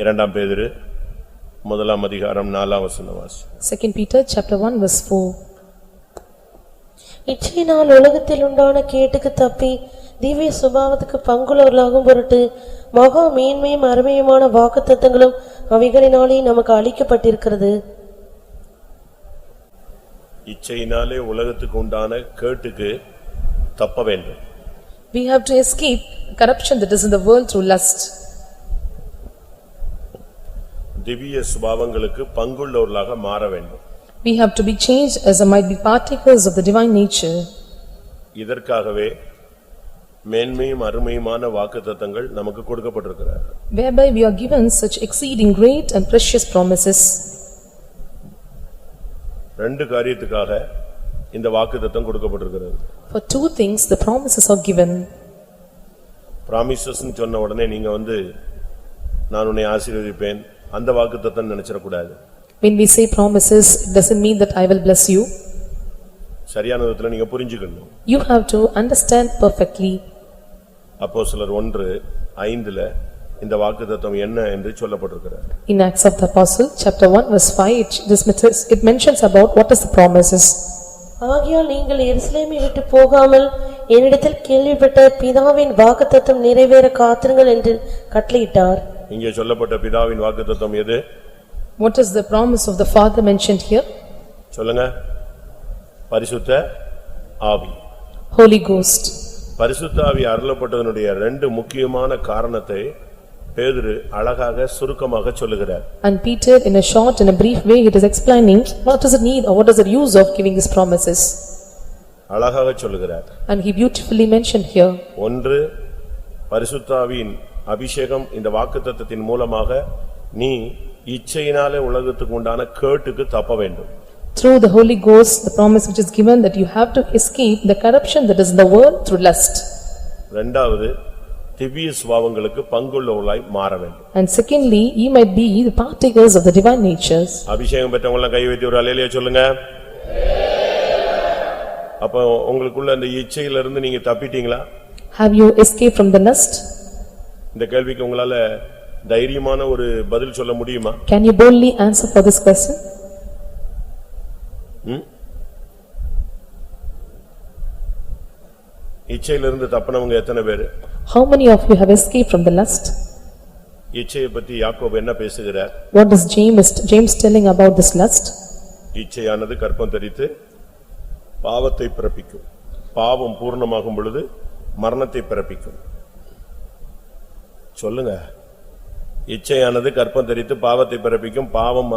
இரண்டாம் பேதுரு முதலாம் அதிகாரம் 4ஆம் வசனம் வாசி. 2 Peter chapter 1 verse 4. இச்சையினால் உலகத்தில் உண்டான கேட்டுக்கு தப்பி திவ்ய சுபாவத்துக்கு பங்குள்ளவர்களாகும் பொருட்டு மகா மேன்மையும் அருமையுமான வாக்குத்தத்தங்களும் அவைகளினாலே நமக்கு அளிக்கப்பட்டிருக்கிறது. இச்சையினாலே உலகத்துக்கு உண்டான கேட்டுக்கு தப்ப வேண்டும். We have to escape corruption that is in the world through lust. திவ்ய சுபாவங்களுக்கு பங்குள்ளவர்களாக மாற வேண்டும். We have to be changed as a might be partakers of the divine nature. இதற்காகவே மேன்மையும் அருமையுமான வாக்குத்தத்தங்கள் நமக்கு கொடுக்கப்பட்டிருக்கிறது. Whereby we are given such exceeding great and precious promises. ரெண்டு காரியத்துக்காக இந்த வாக்குத்தத்தம் கொடுக்கப்பட்டிருக்கிறது. For two things the promises are given. Promises னு சொன்ன உடனே நீங்க நான் உன்னை ஆசீர்வதிப்பேன் அந்த வாக்குத்தத்தம் நினைச்சிர கூடாது. When we say promises, it doesn't mean that I will bless you. சரியான விதத்துல நீங்க புரிஞ்சுக்கணும். You have to understand perfectly. அப்போஸ்தலர் 1:5ல இந்த வாக்குத்தத்தம் என்ன என்று சொல்லப்பட்டிருக்கிறது. In Acts of the Apostle chapter 1 verse 5 it mentions about what is the promises. ஆகையால் நீங்கள் எருசலேமை விட்டு போகாமல் என்னிடத்தில் கேள்விப்பட்ட பிதாவின் வாக்குத்தத்தம் நிறைவேற காத்திருங்கள் என்று கட்டளையிட்டார். இங்கே சொல்லப்பட்ட பிதாவின் வாக்குத்தத்தம் எது? What is the promise of the Father mentioned here? சொல்லுங்க. பரிசுத்த ஆவி. Holy Ghost. பரிசுத்த ஆவி அருளப்பட்டதனுடைய ரெண்டு முக்கியமான காரணத்தை பேதுரு அழகாக சுருக்கமாக சொல்லுகிறார். And Peter in a short and a brief way it is explaining what is the need or what is the use of giving these promises. அழகாக சொல்லுகிறார். And he beautifully mentioned here. ஒன்று, பரிசுத்த ஆவியின் அபிஷேகம் இந்த வாக்குத்தத்தத்தின் மூலமாக நீ இச்சையினாலே உலகத்துக்கு உண்டான கேட்டுக்கு தப்ப வேண்டும். Through the Holy Ghost the promise which is given that you have to escape the corruption that is in the world through lust. இரண்டாவது, திவ்ய சுபாவங்களுக்கு பங்குள்ளவர்களாய் மாற வேண்டும். And secondly you might be the partakers of the divine natures. அபிஷேகம் பெற்றவங்க கை வைத்து ஒரு அல்லேலூயா சொல்லுங்க. அப்ப உங்களுக்குள்ள அந்த இச்சையில இருந்து நீங்க தப்பிட்டீங்களா? Have you escaped from the lust? இந்த கேள்விக்கு உங்களால தைரியமான ஒரு பதில் சொல்ல முடியுமா? Can you boldly answer for this question? இச்சையிலிருந்து தப்பினவங்க எத்தனை பேர்? How many of you have escaped from the lust? இச்சையை பற்றி யாக்கோபு என்ன பேசுகிறார்? What is James telling about this lust? இச்சையானது கர்ப்பம் தரித்து பாவத்தை பிறப்பிக்கும். பாவம் பூர்ணமாகும் பொழுது மரணத்தை பிறப்பிக்கும். சொல்லுங்க. இச்சையானது கர்ப்பம் தரித்து பாவத்தை பிறப்பிக்கும். பாவம்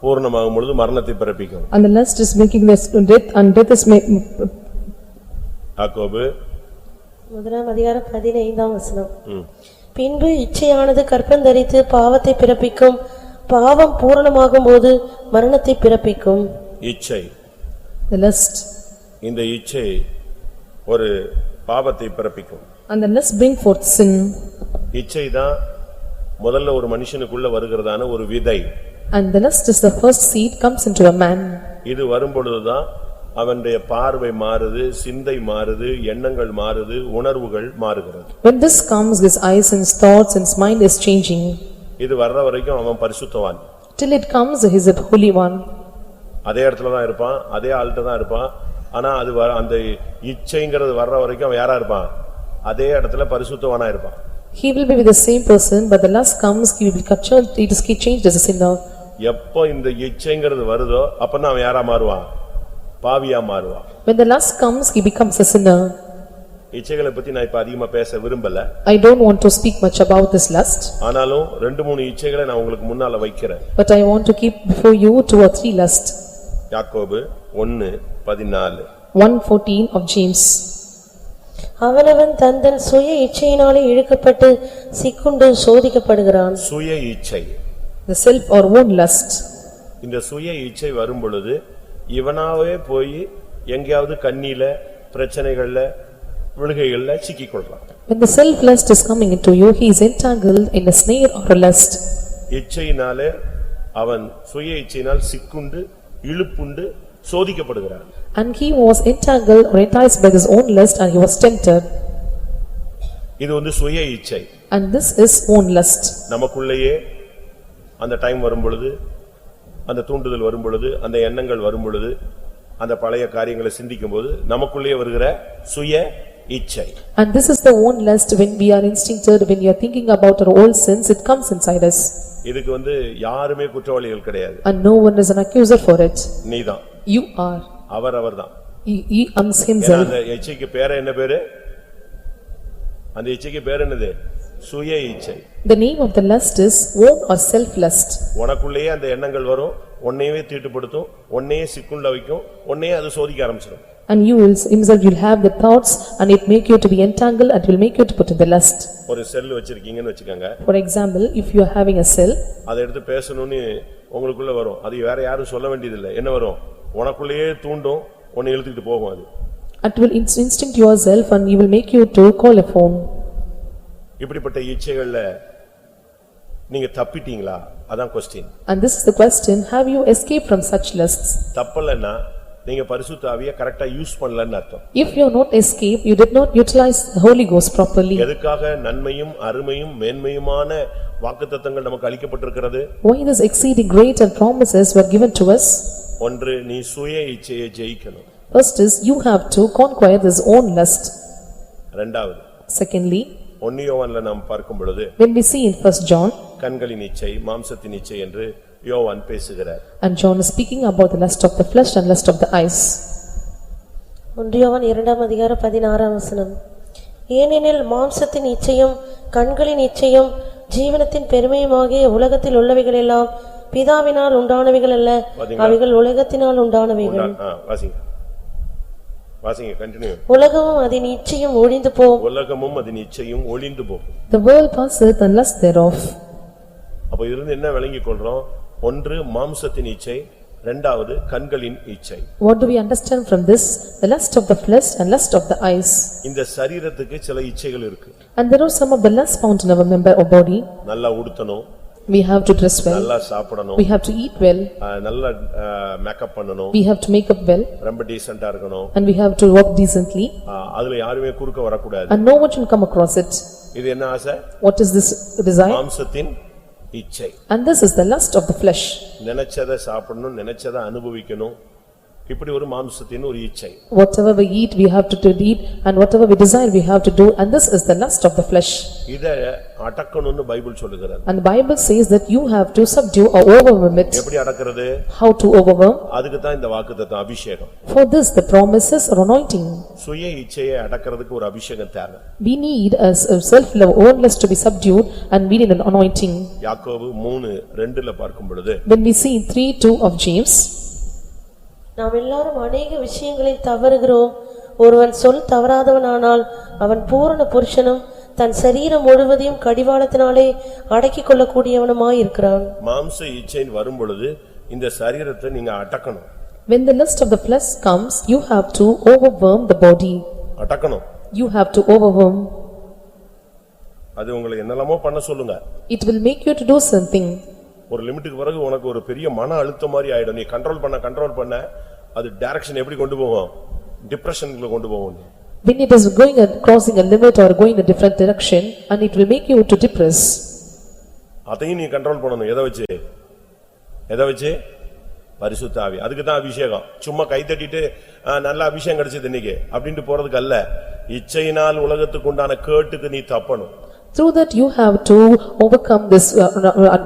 பூர்ணமாகும் பொழுது மரணத்தை பிறப்பிக்கும். And the lust is making us to death and death is யாக்கோபு முதலாம் அதிகாரம் 15ஆம் வசனம். பின்பு இச்சையானது கர்ப்பம் தரித்து பாவத்தை பிறப்பிக்கும். பாவம் பூரணமாகும் போது மரணத்தை பிறப்பிக்கும். இச்சை, the lust. இந்த இச்சை ஒரு பாவத்தை பிறப்பிக்கும். And the lust bring forth sin. இச்சை தான் முதல்ல ஒரு மனுஷனுக்குள்ள வருகிறதான ஒரு விதை. And the lust is the first seed comes into a man. இது வரும்பொழுதுதான் அவனுடைய பார்வை மாறுது, சிந்தை மாறுது, எண்ணங்கள் மாறுது, உணர்வுகள் மாறுகிறது. When this comes his eyes and thoughts and his mind is changing. இது வர்ற வரைக்கும் அவன் பரிசுத்தவான். Till it comes he is a holy one. அதே இடத்துல தான் இருப்பான், அதே ஆள்கிட்ட தான் இருப்பான். ஆனா அது அந்த இச்சைங்கிறது வர்ற வரைக்கும் அவன் யாரா இருப்பான்? அதே இடத்துல பரிசுத்தவானா இருப்பான். He will be with the same person but the lust comes he will be captured, it is changed as a sinner. எப்போ இந்த இச்சைங்கிறது வருதோ அப்பதான் அவன் யாரா மாறுவான்? பாவியா மாறுவான். When the lust comes he becomes a sinner. இச்சைகளை பத்தி நான் இப்ப அதிகமா பேச விரும்பல. I don't want to speak much about this lust. ஆனாலும் 2-3 இச்சைகளை நான் உங்களுக்கு முன்னால வைக்கிறேன். But I want to keep before you 2 or 3 lust. யாக்கோபு 1:14. 1:14 of James. அவனவன் தன் சுய இச்சையினாலே இழுக்கப்பட்டு சிக்குண்டு சோதிக்கப்படுகிறான். சுய இச்சை, the self or own lust. இந்த சுய இச்சை வரும் பொழுது இவனாவே போய் எங்கயாவது கண்ணில பிரச்சனைகள்ல விழுகைகள்ல சிக்கிக்கொள்றான். When the self lust is coming into you he is entangled in a snare or a lust. இச்சையினாலே அவன் சுய இச்சையினால் சிக்குண்டு இழுப்புண்டு சோதிக்கப்படுகிறான். And he was entangled or enticed by his own lust and he was tempted. இது சுய இச்சை. And this is own lust. நமக்குள்ளேயே அந்த time வரும் பொழுது, அந்த தூண்டுதல் வரும் பொழுது, அந்த எண்ணங்கள் வரும் பொழுது, அந்த பழைய காரியங்களை சிந்திக்கும் போது நமக்குள்ளே வருகிற சுய இச்சை. And this is the own lust when we are instincted, when you are thinking about our old sins, it comes inside us. இதுக்கு யாருமே குற்றவாளிகள் கிடையாது. And no one is an accuser for it. நீதான். You are. அவர்தான். He owns himself. அந்த இச்சைக்கு பேர் என்ன பேரு? அந்த இச்சைக்கு பேர் என்னது? சுய இச்சை. The name of the lust is own or self lust. உனக்குள்ளேயே அந்த எண்ணங்கள் வரும், உன்னையே தீட்டுப்படுத்தும், உன்னையே சிக்குள்ள வைக்கும், உன்னையே அது சோதிக்க ஆரம்பிச்சிடும். And you will himself you'll have the thoughts and it make you to be entangled and will make you to put in the lust. ஒரு செல் வச்சிருக்கீங்கன்னு வெச்சுக்கங்க. For example, if you are having a cell, அதை எடுத்து பேசணும்னு உங்களுக்குள்ள வரும். அது வேற யாரும் சொல்ல வேண்டியது இல்ல. என்ன வரும்? உனக்குள்ளேயே தூண்டும், உன்னை இழுத்துக்கிட்டு போகும் அது. It will instinct yourself and you will make you to call a phone. இப்படிப்பட்ட இச்சைகள்ல நீங்க தப்பிட்டீங்களா? அதான் question. And this is the question, have you escaped from such lusts? தப்பலன்னா நீங்க பரிசுத்த ஆவியை கரெக்ட்டா யூஸ் பண்ணலன்னு அர்த்தம். If you have not escaped, you did not utilize the Holy Ghost properly. எதுக்காக நன்மையும் அருமையும் மேன்மையுமான வாக்குத்தத்தங்கள் நமக்கு அளிக்கப்பட்டிருக்கிறது? Why this exceeding great and promises were given to us? ஒன்று, நீ சுய இச்சையை ஜெயிக்கணும். First is, you have to conquer this own lust. இரண்டாவது, Secondly, 1 யோவான்ல நாம் பார்க்கும் பொழுது when we see in 1 John, கண்களின் இச்சை மாம்சத்தின் இச்சை என்று யோவான் பேசுகிறார். and John is speaking about the lust of the flesh and lust of the eyes. 1 யோவான் 2ஆம் அதிகாரம் 16ஆம் வசனம். ஏனெனில் மாம்சத்தின் இச்சையும் கண்களின் இச்சையும் ஜீவனத்தின் பெருமையுமாகிய உலகத்தில் உள்ளவைகள் எல்லாம் பிதாவினால் உண்டானவைகள் அல்ல, அவைகள் உலகத்தினால் உண்டானவைகள். வாசிங்க, கண்டினியூ. உலகமும் அதன் இச்சையும் ஒழிந்து போகும். உலகமும் அதன் இச்சையும் ஒழிந்து போகும். The world passeth and lust thereof. அப்ப இதிலிருந்து என்ன விளங்கிக் கொள்றோம்? ஒன்று மாம்சத்தின் இச்சை, இரண்டாவது கண்களின் இச்சை. What do we understand from this? The lust of the flesh and lust of the eyes. இந்த சரீரத்துக்கு சில இச்சைகள் இருக்கு. And there are some of the lust found in our member or body. நல்லா உடுத்தணும், we have to dress well, நல்லா சாப்பிடணும், we have to eat well, நல்லா makeup பண்ணணும், we have to make up well, ரொம்ப டீசன்ட்டா இருக்கணும், and we have to walk decently, அதுல யாருமே குறுக்க வரக்கூடாது. and no one should come across it. இது என்ன ஆசை? What is this desire? மாம்சத்தின் இச்சை. And this is the lust of the flesh. நினைச்சதை சாப்பிடணும், நினைச்சதை அனுபவிக்கணும், இப்படி ஒரு மாம்சத்தின் ஒரு இச்சை. Whatever we eat, we have to eat, and whatever we desire, we have to do, and this is the lust of the flesh. இத அடக்கணும்னு பைபிள் சொல்லுகிறது. And the Bible says that you have to subdue or overwhelm it. எப்படி அடக்குறது? How to overwhelm? அதுக்கு தான் இந்த வாக்குத்தத்தம், அபிஷேகம். For this the promises or anointing. சுய இச்சையை அடக்கிறதுக்கு ஒரு அபிஷேகம் தேவை. We need a self-love, own lust to be subdued, and we need an anointing. யாக்கோபு 3:2ல பார்க்கும் பொழுது, When we see 3:2 of James, நாம் எல்லாரும் அநேக விஷயங்களில் தவறுகிறோம். ஒருவன் சொல் தவறாதவனானால் அவன் பூரண புருஷனும் தன் சரீரம் முழுவதையும் கடிவாளத்தினாலே அடக்கிக் கொள்ளக்கூடியவனுமாய் இருக்கிறான். மாம்ச இச்சை வரும் பொழுது இந்த சரீரத்தை நீங்க அடக்கணும். when the lust of the flesh comes, you have to overwhelm the body. அடக்கணும். You have to overwhelm. அது உங்களை என்னெல்லாமோ பண்ண சொல்லுங்க. It will make you to do something. ஒரு லிமிட்டுக்கு பிறகு உனக்கு ஒரு பெரிய மன அழுத்தம் மாதிரி ஆயிடும். நீ கண்ட்ரோல் பண்ண அது டைரக்ஷன் எப்படி கொண்டு போகும்? டிப்ரஷனுக்குள்ள கொண்டு போகும். When it is going and crossing a limit or going in a different direction, and it will make you to depress. அதையும் நீ கண்ட்ரோல் பண்ணணும். எதை வச்சு? பரிசுத்த ஆவி. அதுக்கு தான் அபிஷேகம். சும்மா கை தட்டிட்டு நல்ல அபிஷேகம் கிடைச்சது இன்னைக்கு அப்படினு போறதுக்கு அல்ல. இச்சையினால் உலகத்துக்கு உண்டான கேட்டுக்கு நீ தப்பணும். Through that you have to overcome this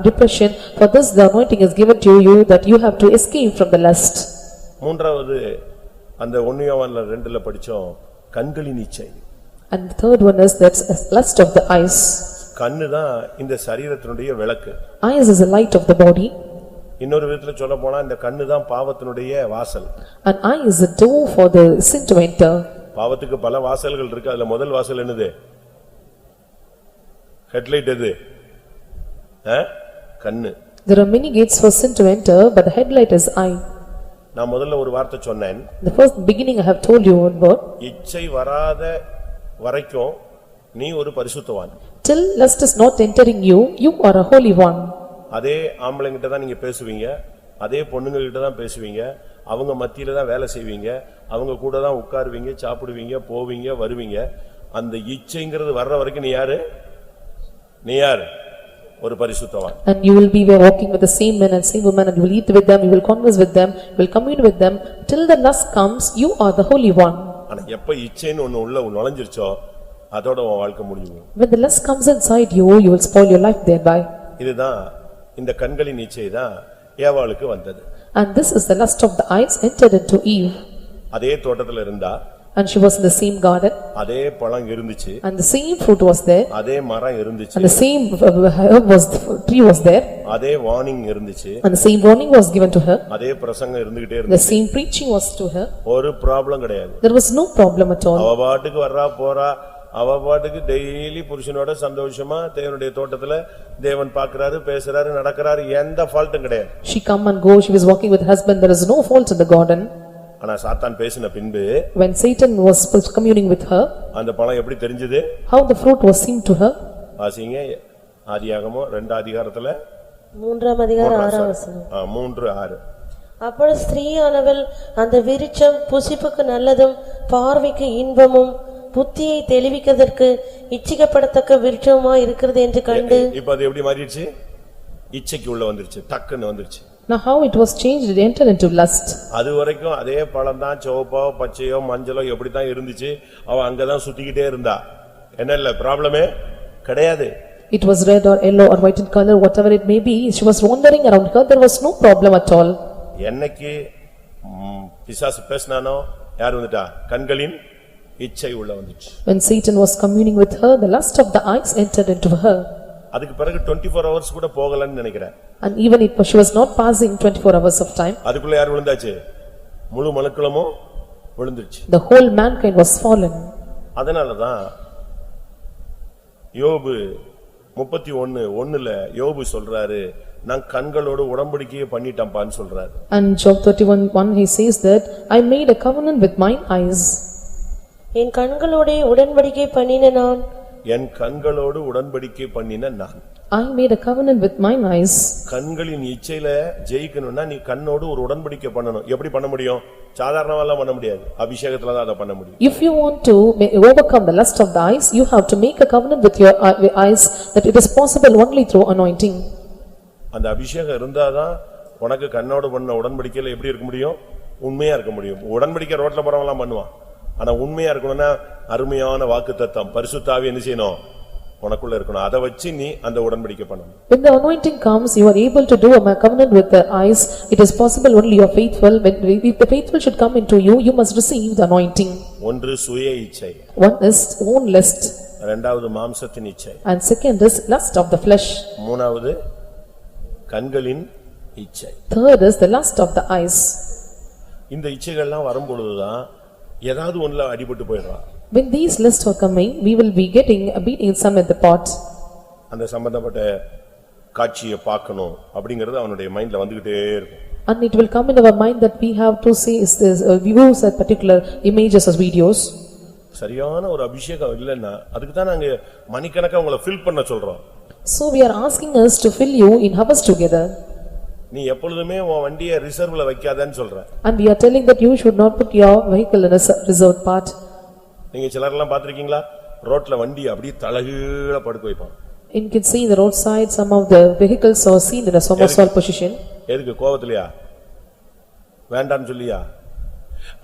depression. For this the anointing is given to you that you have to escape from the lust. மூன்றாவது அந்த 1 யோவான்ல 2ல படிச்சோம், கண்களின் இச்சை. And the third one is that lust of the eyes. கண்ணு தான் இந்த சரீரத்தினுடைய விளக்கு. Eyes is the light of the body. இன்னொரு விதத்துல சொல்ல போனா இந்த கண்ணு தான் பாவத்தினுடைய வாசல். And eye is the door for the sin to enter. பாவத்துக்கு பல வாசல்கள் இருக்கு. அதுல முதல் வாசல் என்னது? ஹெட்லைட் எது? கண்ணு. There are many gates for sin to enter, but the headlight is eye. நான் முதல்ல ஒரு வார்த்தை சொன்னேன். The first beginning I have told you one word. இச்சை வராத வரைக்கும் நீ ஒரு பரிசுத்தவான். Till lust is not entering you, you are a holy one. அதே ஆம்பளைங்கிட்ட தான் நீங்க பேசுவீங்க, அதே பொண்ணுங்க கிட்ட தான் பேசுவீங்க, அவங்க மத்தியில தான் வேலை செய்வீங்க, அவங்க கூட தான் உட்காருவீங்க, சாப்பிடுவீங்க, போவீங்க, வருவீங்க. அந்த இச்சைங்கிறது வர்ற வரைக்கும் நீ யாரு? ஒரு பரிசுத்தவான். And you will be walking with the same men and same women, and you will eat with them, you will converse with them, you will commune with them. Till the lust comes, you are the holy one. ஆனா எப்ப இச்சைன்னு ஒன்னு உள்ள நுழைஞ்சிருச்சோ அதோட உன் வாழ்க்கை முடிஞ்சு. When the lust comes inside you, you will spoil your life thereby. இதுதான் இந்த கண்களின் இச்சை தான் ஏவாளுக்கு வந்தது. And this is the lust of the eyes entered into Eve. அதே தோட்டத்துல இருந்தா. And she was in the same garden. அதே பழம் இருந்துச்சு. And the same fruit was there. அதே மரம் இருந்துச்சு. And the same herb was, tree was there. அதே வார்னிங் இருந்துச்சு. And the same warning was given to her. அதே பிரசங்கம் இருந்துகிட்டே The இருந்துச்சு. same preaching was to her. ஒரு ப்ராப்ளம் கிடையாது. There was no problem at all. அவ பாட்டுக்கு வர்றா போறா, அவ பாட்டுக்கு டெய்லி புருஷனோட சந்தோஷமா தேவனுடைய தோட்டத்துல தேவன் பார்க்கறாரு, பேசுறாரு, நடக்கறாரு, எந்த ஃபால்ட்டும் கிடையாது. She come and go, she was walking with her husband, there is no fault in the garden. ஆனா சாத்தான் பேசின பின்பு When Satan was communing with her, அந்த பழம் எப்படி தெரிஞ்சது? how the fruit was seen to her? வாசிங்க ஆதியாகமம் 2 அதிகாரத்துல 3 அதிகாரம் 6 வசனம். 3:6. அப்பொழுது ஸ்திரீயானவள் அந்த விருட்சம் புசிப்புக்கு நல்லதும் பார்வைக்கு இன்பமும் புத்தியை தெளிவிக்கிறதற்கு இச்சிக்கப்படத்தக்க விருட்சமா இருக்கிறது என்று கண்டு. இப்ப அது எப்படி மாறிடுச்சு? இச்சைக்கு உள்ள வந்துருச்சு, டக்குன்னு வந்துருச்சு. Now how it was changed, it entered into lust. அது வரைக்கும் அதே பழம் தான், சிவப்போ பச்சையோ மஞ்சளோ எப்படித்தான் இருந்துச்சு, அவ அங்கதான் சுத்திக்கிட்டே இருந்தா. என்ன இல்ல ப்ராப்ளமே கிடையாது. It was red or yellow or white in color, whatever it may be, she was wandering around her, there was no problem at all. என்னைக்கு பிசாசு பேசினானோ யார் வந்துட்டா? கண்களின் இச்சை உள்ள வந்துச்சு. When Satan was communing with her, the lust of the eyes entered into her. அதுக்கு பிறகு 24 hours கூட போகலன்னு நினைக்கிறேன். And even if she was not passing 24 hours of time, அதுக்குள்ள யார் விழுந்தாச்சு? முழு மனுக்குலமும் விழுந்துச்சு. the whole mankind was fallen. அதனாலதான் யோபு 31:1ல யோபு சொல்றாரு, நான் கண்களோடு உடன்படிக்கையை பண்ணிட்டேன்பான்னு சொல்றாரு. And Job 31:1 he says that I made a covenant with mine eyes. என் கண்களோடே உடன்படிக்கை பண்ணின நான். என் கண்களோடு உடன்படிக்கை பண்ணின நான். I made a covenant with mine eyes. கண்களின் இச்சையில ஜெயிக்கணும்னா நீ கண்ணோடு ஒரு உடன்படிக்கை பண்ணணும். எப்படி பண்ண முடியும்? சாதாரணமாலாம் பண்ண முடியாது. அபிஷேகத்துல தான் அதை பண்ண முடியும். If you want to overcome the lust of the eyes, you have to make a covenant with your eyes, that it is possible only through anointing. அந்த அபிஷேகம் இருந்தாதான் உனக்கு கண்ணோடு பண்ண உடன்படிக்கையில எப்படி இருக்க முடியும்? உண்மையா இருக்க முடியும். உடன்படிக்கை ரோட்ல போறவங்கலாம் பண்ணுவான். ஆனா உண்மையா இருக்கணும்னா அருமையான வாக்குத்தத்தம் பரிசுத்த ஆவி என்ன செய்யணும்? உனக்குள்ள இருக்கணும். அதை வச்சு நீ அந்த உடன்படிக்கை பண்ணணும். When the anointing comes, you are able to do a covenant with the eyes. It is possible only you are faithful. If the faithful should come into you, you must receive the anointing. ஒன்று சுய இச்சை. One is own lust. இரண்டாவது மாம்சத்தின் இச்சை. And second is lust of the flesh. மூணாவது கண்களின் இச்சை. Third is the lust of the eyes. இந்த இச்சைகள்லாம் வரும்பொழுதுதான் ஏதாவது ஒண்ணுல அடிபட்டு போயிடுறான். When these lusts are coming, we will be getting a beating some at the pot. அந்த சம்பந்தப்பட்ட காட்சியை பார்க்கணும் அப்படிங்கிறது அவனுடைய மைண்ட்ல வந்துகிட்டே இருக்கும். And it will come in our mind that we have to see is this views at particular images as videos. சரியான ஒரு அபிஷேகம் இல்லைன்னா அதுக்கு தான் நாங்க மணிக்கணக்கா உங்களை ஃபில் பண்ண சொல்றோம். So we are asking us to fill you in hours together. நீ எப்பொழுதுமே உன் வண்டியை ரிசர்வ்ல வைக்காதன்னு சொல்ற. And we are telling that you should not put your vehicle in a reserved part. நீங்க சிலர்லாம் பாத்திருக்கீங்களா? ரோட்ல வண்டி அப்படியே தலகீழ படுக்க வைப்பாங்க. You can see the roadside, some of the vehicles are seen in a somersault position. எதுக்கு? கோவத்திலயா? வேண்டான்னு சொல்லியா?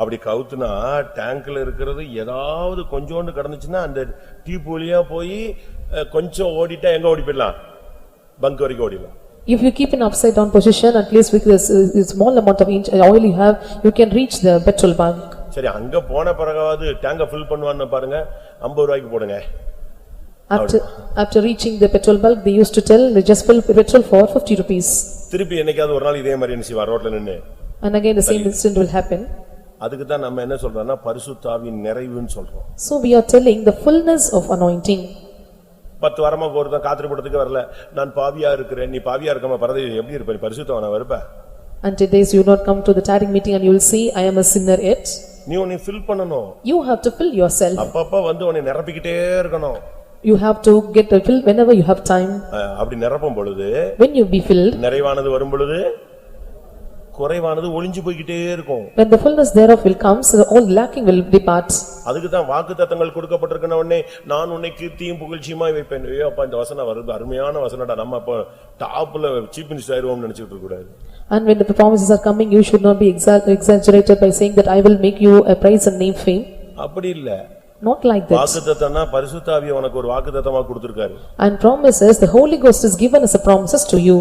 அப்படி கவுத்துனா டேங்க்ல இருக்கிறது ஏதாவது கொஞ்சோண்டு கடந்துச்சுன்னா அந்த டியூப் வழியா போய் கொஞ்சம் ஓடிட்டா எங்க ஓடி போயிடலாம்? பங்க் வரைக்கும் ஓடிடலாம். If you keep in upside down position, at least with this small amount of oil you have, you can reach the petrol bunk. சரி, அங்க போன பிறகாவது டேங்க ஃபில் பண்ணுவான்னு பாருங்க, 50 ரூபாய்க்கு போடுங்க. After reaching the petrol bulk, they used to tell they just fill petrol for 50 rupees. திருப்பி என்னைக்காவது ஒரு நாள் இதே மாதிரி என்ன செய்வா? ரோட்ல நின்னு. And again the same incident will happen. அதுக்கு தான் நம்ம என்ன சொல்றோம்னா பரிசுத்த ஆவியின் நிறைவுன்னு சொல்றோம். So we are telling the fullness of anointing. 10 வாரமா ஒருத்தன் காத்திரப்படத்துக்கு வரல, நான் பாவியா இருக்கிறேன். நீ பாவியா இருக்காம பரதே எப்படி இருப்ப? நீ பரிசுத்தவனா இருப்ப? Until days you not come to the tiring meeting and you will see I am a sinner yet. நீ உன்னை ஃபில் பண்ணணும். You have to fill yourself. அப்பப்ப வந்து உன்னை நிரப்பிக்கிட்டே இருக்கணும். You have to get a fill whenever you have time. அப்படி நிரப்பும் பொழுது When you be filled, நிறைவானது வரும் பொழுது குறைவானது ஒளிஞ்சு போய்க்கிட்டே இருக்கும். When the fullness thereof will come, so all lacking will depart. அதுக்கு தான் வாக்குத்தத்தங்கள் கொடுக்கப்பட்டிருக்கிற உடனே நான் உன்னை கீர்த்தியும் புகழ்ச்சியுமாய் வைப்பேன். ஏ அப்பா இந்த வசனம் வருது அருமையான வசனடா, நம்ம அப்ப டாப்ல சீஃப் மினிஸ்டர் ஆயிருவோம்னு நினைச்சிட்டு இருக்க கூடாது. And when the promises are coming, you should not be exaggerated by saying that I will make you a praise and name fame. அப்படி இல்ல. Not like that. வாக்குத்தத்தம்னா பரிசுத்த ஆவியை உனக்கு ஒரு வாக்குத்தத்தமா கொடுத்திருக்காரு. And promises, the Holy Ghost is given as a promises to you.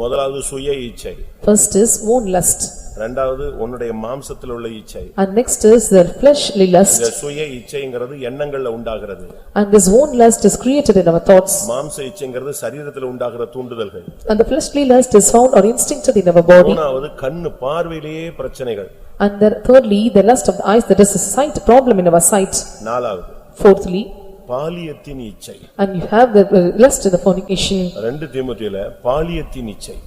முதலாவது சுய இச்சை. First is own lust. இரண்டாவது உன்னுடைய மாம்சத்தில் உள்ள இச்சை. And next is the fleshly lust. இந்த சுய இச்சைங்கிறது எண்ணங்கள்ல உண்டாகிறது. And this own lust is created in our thoughts. மாம்ச இச்சைங்கிறது சரீரத்தில் உண்டாகிற தூண்டுதல்கள். And the fleshly lust is found or instincted in our body. மூணாவது கண்ணு பார்வையிலேயே பிரச்சனைகள். And thirdly, the lust of the eyes, that is a sight problem in our sight. நாலாவது Fourthly, பாலியத்தின் இச்சை. and you have the lust in the fornication. 2 தீமோத்தேயுல பாலியத்தின் இச்சை.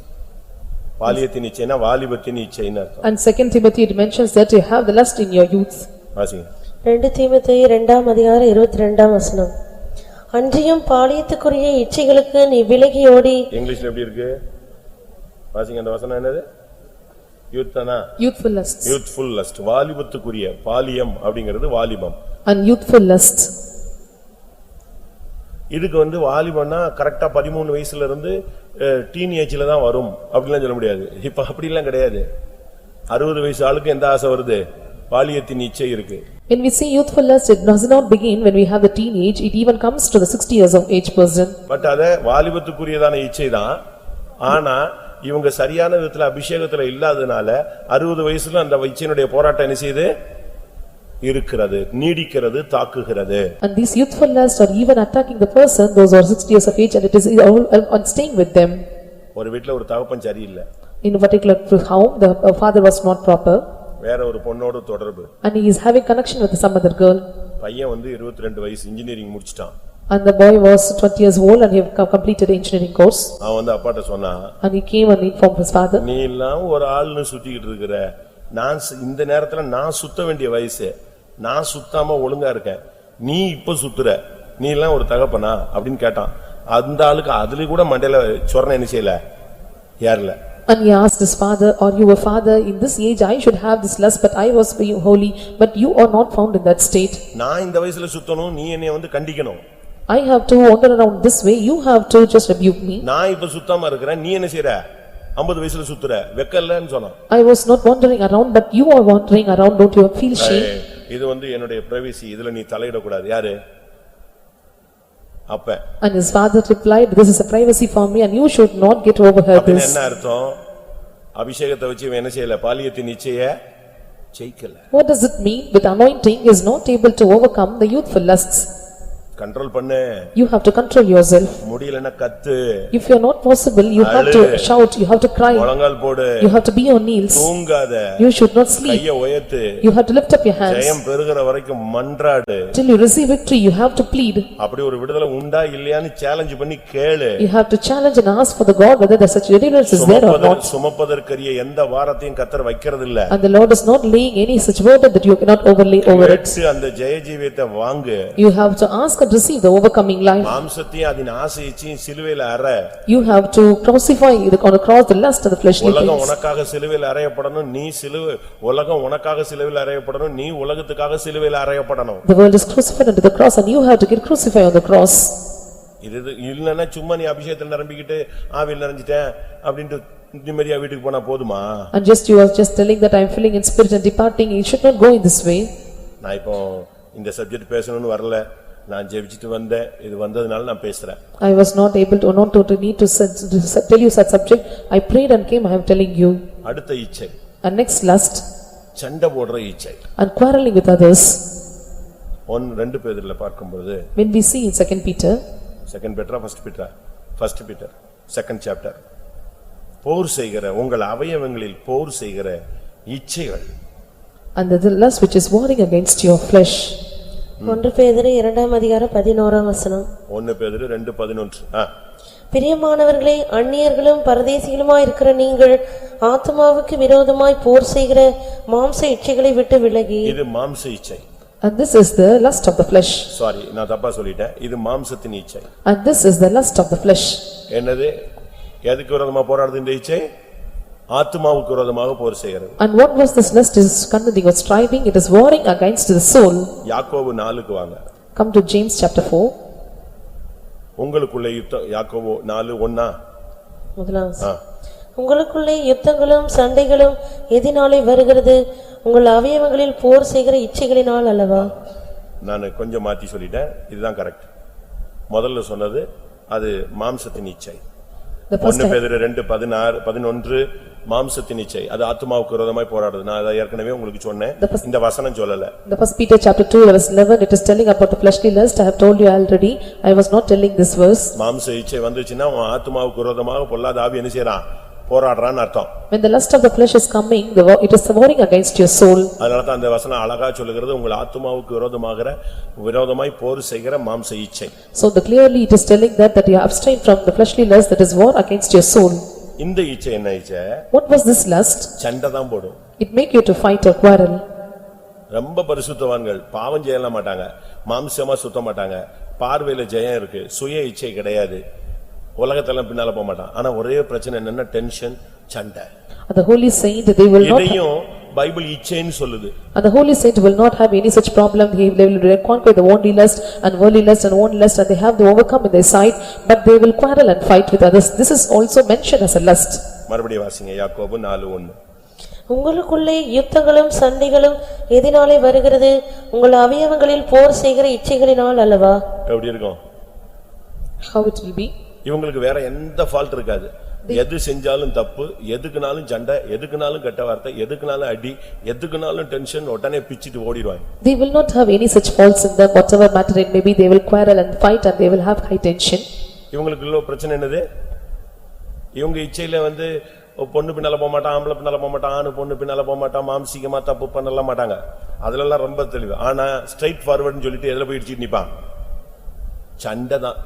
பாலியத்தின் இச்சைனா வாலிபத்தின் இச்சைன்னு அர்த்தம். And 2 Timothy it mentions that you have the lust in your youth. வாசிங்க. 2 தீமோத்தேயு 2ஆம் அதிகாரம் 22ஆம் வசனம். அன்றியும் பாலியத்துக்குரிய இச்சைகளுக்கு நீ விலகி ஓடி. இங்கிலீஷ்ல எப்படி இருக்கு? வாசிங்க அந்த வசனம் என்னது? யூத்னா? Youthful lust. Youthful lust. வாலிபத்துக்குரிய பாலியம் அப்படிங்கிறது வாலிபம். And youthful lust. இதுக்கு வாலிபம்னா கரெக்டா 13 வயசுல இருந்து டீனேஜ்ல தான் வரும் அப்படிலாம் சொல்ல முடியாது. இப்ப அப்படிலாம் கிடையாது. 60 வயசு ஆளுக்கு எந்த ஆசை வருது? பாலியத்தின் இச்சை இருக்கு. When we say youthful lust, it does not begin when we have the teenage, it even comes to the 60 years of age person. But அத வாலிபத்துக்குரியதான இச்சை தான். ஆனா இவங்க சரியான விதத்துல அபிஷேகத்துல இல்லாதனால 60 வயசுல அந்த இச்சையினுடைய போராட்டம் என்ன செய்யுது? இருக்கிறது, நீடிக்கிறது, தாக்குகிறது. And these youthful lust are even attacking the person, those are 60 years of age, and it is on staying with them. ஒரு வீட்ல ஒரு தகப்பன் சரியில்லை. In a particular home, the father was not proper. வேற ஒரு பொண்ணோட தொடர்பு. And he is having connection with some other girl. பையன் 22 வயசு இன்ஜினியரிங் முடிச்சிட்டான். And the boy was 20 years old and he have completed the engineering course. அவன் அப்பாட்ட சொன்னா, And he came and informed his father. நீ எல்லாம் ஒரு ஆள்னு சுத்திக்கிட்டு இருக்கிற, நான் இந்த நேரத்துல நான் சுத்த வேண்டிய வயசு, நான் சுத்தாம ஒழுங்கா இருக்கேன், நீ இப்ப சுத்துற, நீ எல்லாம் ஒரு தகப்பனா அப்படின்னு கேட்டான். அந்த ஆளுக்கு அதுல கூட மண்டையில சொரணை என்ன செய்யல, ஏறல. And he asked his father, are you a father? In this age I should have this lust, but I was being holy, but you are not found in that state. நான் இந்த வயசுல சுத்தணும், நீ என்னைய கண்டிக்கணும். I have to wander around this way, you have to just rebuke me. நான் இப்ப சுத்தாம இருக்கிறேன், நீ என்ன செய்யற? 50 வயசுல சுத்துற, வெக்கல்லன்னு சொன்னான். I was not wandering around, but you are wandering around, don't you feel shame? இது என்னுடைய பிரைவசி, இதுல நீ தலையிடக்கூடாது. யாரு? அப்ப. And his father replied, this is a privacy for me and you should not get overheard this. என்ன அர்த்தம்? அபிஷேகத்தை வச்சு இவன் என்ன செய்யல? பாலியத்தின் இச்சையை ஜெயிக்கல. What does it mean? With anointing is not able to overcome the youthful lusts. Control பண்ணு. You have to control yourself. முடியலனா கத்து. If you are not possible, you have to shout, you have to cry. முழங்கால் போடு. You have to be on knees. தூங்காத. You should not sleep. கையை உயர்த்து. You have to lift up your hands. ஜெயம் பெறுகிற வரைக்கும் மன்றாடு. Till you receive victory, you have to plead. அப்படி ஒரு விடுதலை உண்டா இல்லையான்னு சேலஞ்ச் பண்ணி கேளு. You have to challenge and ask for the God whether there such deliverance is there or not. சுமப்பதற்கரிய எந்த வாரத்தையும் கர்த்தர் வைக்கிறது இல்ல. And the Lord is not laying any such burden that you cannot overlay over it. அந்த ஜெய ஜீவியத்தை வாங்கு. You have to ask and receive the overcoming life. மாம்சத்தையும் அதின் ஆசையையும் சிலுவையில அறை. You have to crucify on the cross the lust of the fleshly things. உலகம் உனக்காக சிலுவையில அறையப்படணும், நீ சிலுவை உலகம் உனக்காக சிலுவையில அறையப்படணும், நீ உலகத்துக்காக சிலுவையில அறையப்படணும். The world is crucified unto the cross and you have to get crucified on the cross. இது இல்லன்னா சும்மா நீ அபிஷேகத்துல நிரம்பிக்கிட்டு ஆவியில் நிறைஞ்சிட்டேன் அப்படினு நிம்மதியா வீட்டுக்கு போனா போதுமா? And just you are just telling that I am filling in spirit and departing, you should not go in this way. நான் இப்போ இந்த சப்ஜெக்ட் பேசணும்னு வரல, நான் ஜெபிச்சிட்டு வந்தேன், இது வந்ததனால நான் பேசுறேன். I was not able to not to need to tell you such subject. I prayed and came, I am telling you. அடுத்த இச்சை. And next lust. சண்டை போடுற இச்சை. And quarreling with others. 2 பேதுருல பார்க்கும்போது When we see in 2 Peter. 2 Peter, 1 Peter, 2nd chapter. போர் செய்கிற உங்கள் அவயவங்களில் போர் செய்கிற இச்சைகள். And the lust which is warring against your flesh. 1 பேதுரு 2ஆம் அதிகாரம் 11ஆம் வசனம். 1 பேதுரு 2:11. பிரியமானவர்களே, அந்நியர்களும் பரதேசிகளுமாய் இருக்கிற நீங்கள் ஆத்துமாவுக்கு விரோதமாய் போர் செய்கிற மாம்ச இச்சைகளை விட்டு விலகி. இது மாம்ச இச்சை. And this is the lust of the flesh. Sorry, நான் தப்பா சொல்லிட்டேன். இது மாம்சத்தின் இச்சை. And this is the lust of the flesh. என்னது? எதுக்கு விரோதமா போராடுது இந்த இச்சை? ஆத்துமாவுக்கு விரோதமாக போர் செய்கிறது. And what was this lust is contending or striving, it is warring against the soul. யாக்கோபு 4க்கு வாங்க. Come to James chapter 4. உங்களுக்குள்ளே யுத்தம் யாக்கோபு 4:1. முதலாவது உங்களுக்குள்ளே யுத்தங்களும் சண்டைகளும் எதினாலே வருகிறது? உங்கள் அவயவங்களில் போர் செய்கிற இச்சைகளினால் அல்லவா? நான் கொஞ்சம் மாத்தி சொல்லிட்டேன், இதுதான் கரெக்ட். முதல்ல சொன்னது அது மாம்சத்தின் இச்சை. 1 பேதுரு 2:11 மாம்சத்தின் இச்சை, அது ஆத்துமாவுக்கு விரோதமாய் போராடுது. நான் அதை ஏற்கனவே உங்களுக்கு சொன்னேன், இந்த வசனம் சொல்லல. The first Peter chapter 2 verse 11, it is telling about the fleshly lust. I have told you already, I was not telling this verse. மாம்ச இச்சை வந்துச்சுன்னா ஆத்துமாவுக்கு விரோதமாக பொல்லாத ஆவி என்ன செய்றான்? போராடுறான்னு அர்த்தம். When the lust of the flesh is coming, it is warring against your soul. அதனால தான் அந்த வசனம் அழகா சொல்லுகிறது, உங்கள் ஆத்துமாவுக்கு விரோதமாய் போர் செய்கிற மாம்ச இச்சை. So clearly it is telling that you abstain from the fleshly lust, that is war against your soul. இந்த இச்சை என்ன இச்சை? What was this lust? சண்டை தான் போடும். It make you to fight or quarrel. ரொம்ப பரிசுத்தவான்கள் பாவம் செய்யல மாட்டாங்க, மாம்சமா சுத்த மாட்டாங்க, பார்வையில ஜெயம் இருக்கு, சுய இச்சை கிடையாது, உலகத்தெல்லாம் பின்னால போக மாட்டான். ஆனா ஒரே பிரச்சனை என்னன்னா டென்ஷன், சண்டை. The holy saint, they will not. இதையும் பைபிள் இச்சைன்னு சொல்லுது. And the holy saint will not have any such problem. They will conquer the worldly lust and worldly lust and own lust, and they have to overcome in their sight, but they will quarrel and fight with others. This is also mentioned as a lust. மறுபடியும் வாசிங்க யாக்கோபு 4:1. உங்களுக்குள்ளே யுத்தங்களும் சண்டைகளும் எதினாலே வருகிறது? உங்கள் அவயவங்களில் போர் செய்கிற இச்சைகளினால் அல்லவா? எப்படி இருக்கும்? How it will be? இவங்களுக்கு வேற எந்த ஃபால்ட் இருக்காது. எது செஞ்சாலும் தப்பு, எதுக்குனாலும் சண்டை, எதுக்குனாலும் கெட்ட வார்த்தை, எதுக்குனாலும் அடி, எதுக்குனாலும் டென்ஷன், உடனே பிச்சிட்டு ஓடிடுவாங்க. They will not have any such faults in them, whatever matter it may be. They will quarrel and fight, and they will have high tension. இவங்களுக்குள்ள பிரச்சனை என்னது? இவங்க இச்சையில பொண்ணு பின்னால போக மாட்டான், ஆம்பளை பின்னால போக மாட்டான், ஆணு பொண்ணு பின்னால போக மாட்டான், மாம்சீகமா தப்பு பண்ணலாம் மாட்டாங்க. அதுலலாம் ரொம்ப தெளிவு. ஆனா ஸ்ட்ரைட் ஃபார்வர்ட்னு சொல்லிட்டு எதுல போய் இடிச்சிட்டு நிப்பான்? சண்டை தான்.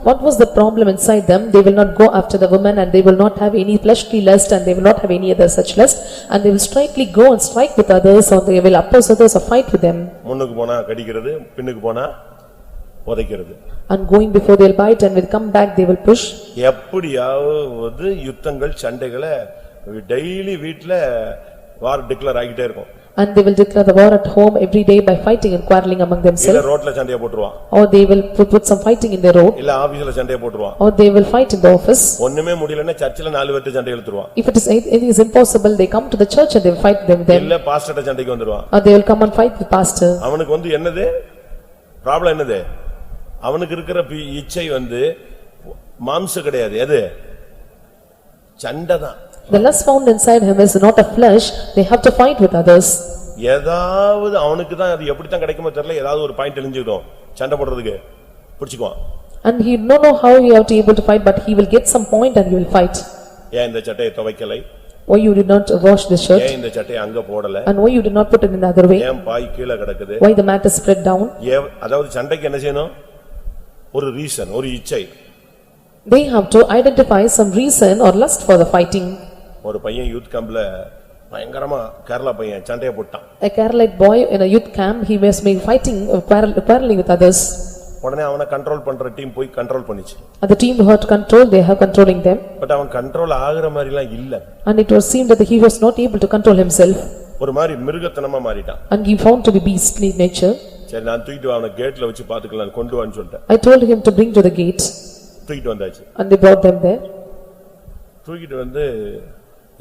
What was the problem inside them? They will not go after the woman, and they will not have any fleshly lust, and they will not have any other such lust, and they will strictly go and strike with others, or they will oppose others or fight with them. முன்னுக்கு போனா கடிக்கிறது, பின்னுக்கு போனா உதைக்கிறது. And going before they will bite, and will come back they will push. எப்படியாவது யுத்தங்கள் சண்டைகளை daily வீட்ல வார் declare ஆகிட்டே இருக்கும். And they will declare the war at home every day by fighting and quarreling among இல்ல themselves. ரோட்ல சண்டைய போட்டுருவான். Or they will put some fighting in their road. இல்ல ஆபீஸ்ல சண்டைய போட்டுருவான். Or they will fight in the office. ஒண்ணுமே முடியலன்னா சர்ச்சில 4 பேர்ட்ட சண்டை இழுத்துருவான். If it is impossible, they come to the church and they will fight them then. இல்ல பாஸ்டர்ட்ட சண்டைக்கு வந்துருவான். Or they will come and fight with pastor. அவனுக்கு என்னது ப்ராப்ளம்? என்னது? அவனுக்கு இருக்கிற இச்சை மாம்சம் கிடையாது, எது? சண்டை தான். The lust found inside him is not a flesh. They have to fight with others. ஏதாவது அவனுக்கு தான் அது எப்படி தான் கிடைக்குமோ தெரியல, ஏதாவது ஒரு பாயிண்ட் எலிஞ்சிடும் சண்டை போடுறதுக்கு பிடிச்சுக்குவான். And he don't know how he have to able to fight, but he will get some point and he will fight. ஏன் இந்த சட்டையை துவைக்கலை? Why you did not wash the shirt? ஏன் இந்த சட்டையை அங்க போடல? And why you did not put it in the other way? ஏன் பாய் கீழ கிடக்குது? Why the mat is spread down? அதாவது சண்டைக்கு என்ன செய்யணும்? ஒரு ரீசன், ஒரு இச்சை. They have to identify some reason or lust for the fighting. ஒரு பையன் யூத் கேம்ப்ல பயங்கரமா கேரளா பையன் சண்டைய போட்டான். A Keralite boy in a youth camp, he was made fighting, quarreling with others. உடனே அவனை கண்ட்ரோல் பண்ற டீம் போய் கண்ட்ரோல் பண்ணிச்சு. And the team who had control, they have controlling them. But அவன் கண்ட்ரோல் ஆகுற மாதிரிலாம் இல்ல. And it was seemed that he was not able to control himself. ஒரு மாதிரி மிருகத்தனமா மாறிட்டான். And he found to be beastly nature. சரி நான் தூக்கிட்டு அவனை கேட்ல வச்சு பாத்துக்கலாம் கொண்டு வான்னு சொல்லிட்டேன். I told him to bring to the gate. தூக்கிட்டு வந்தாச்சு. And they brought them there. தூக்கிட்டு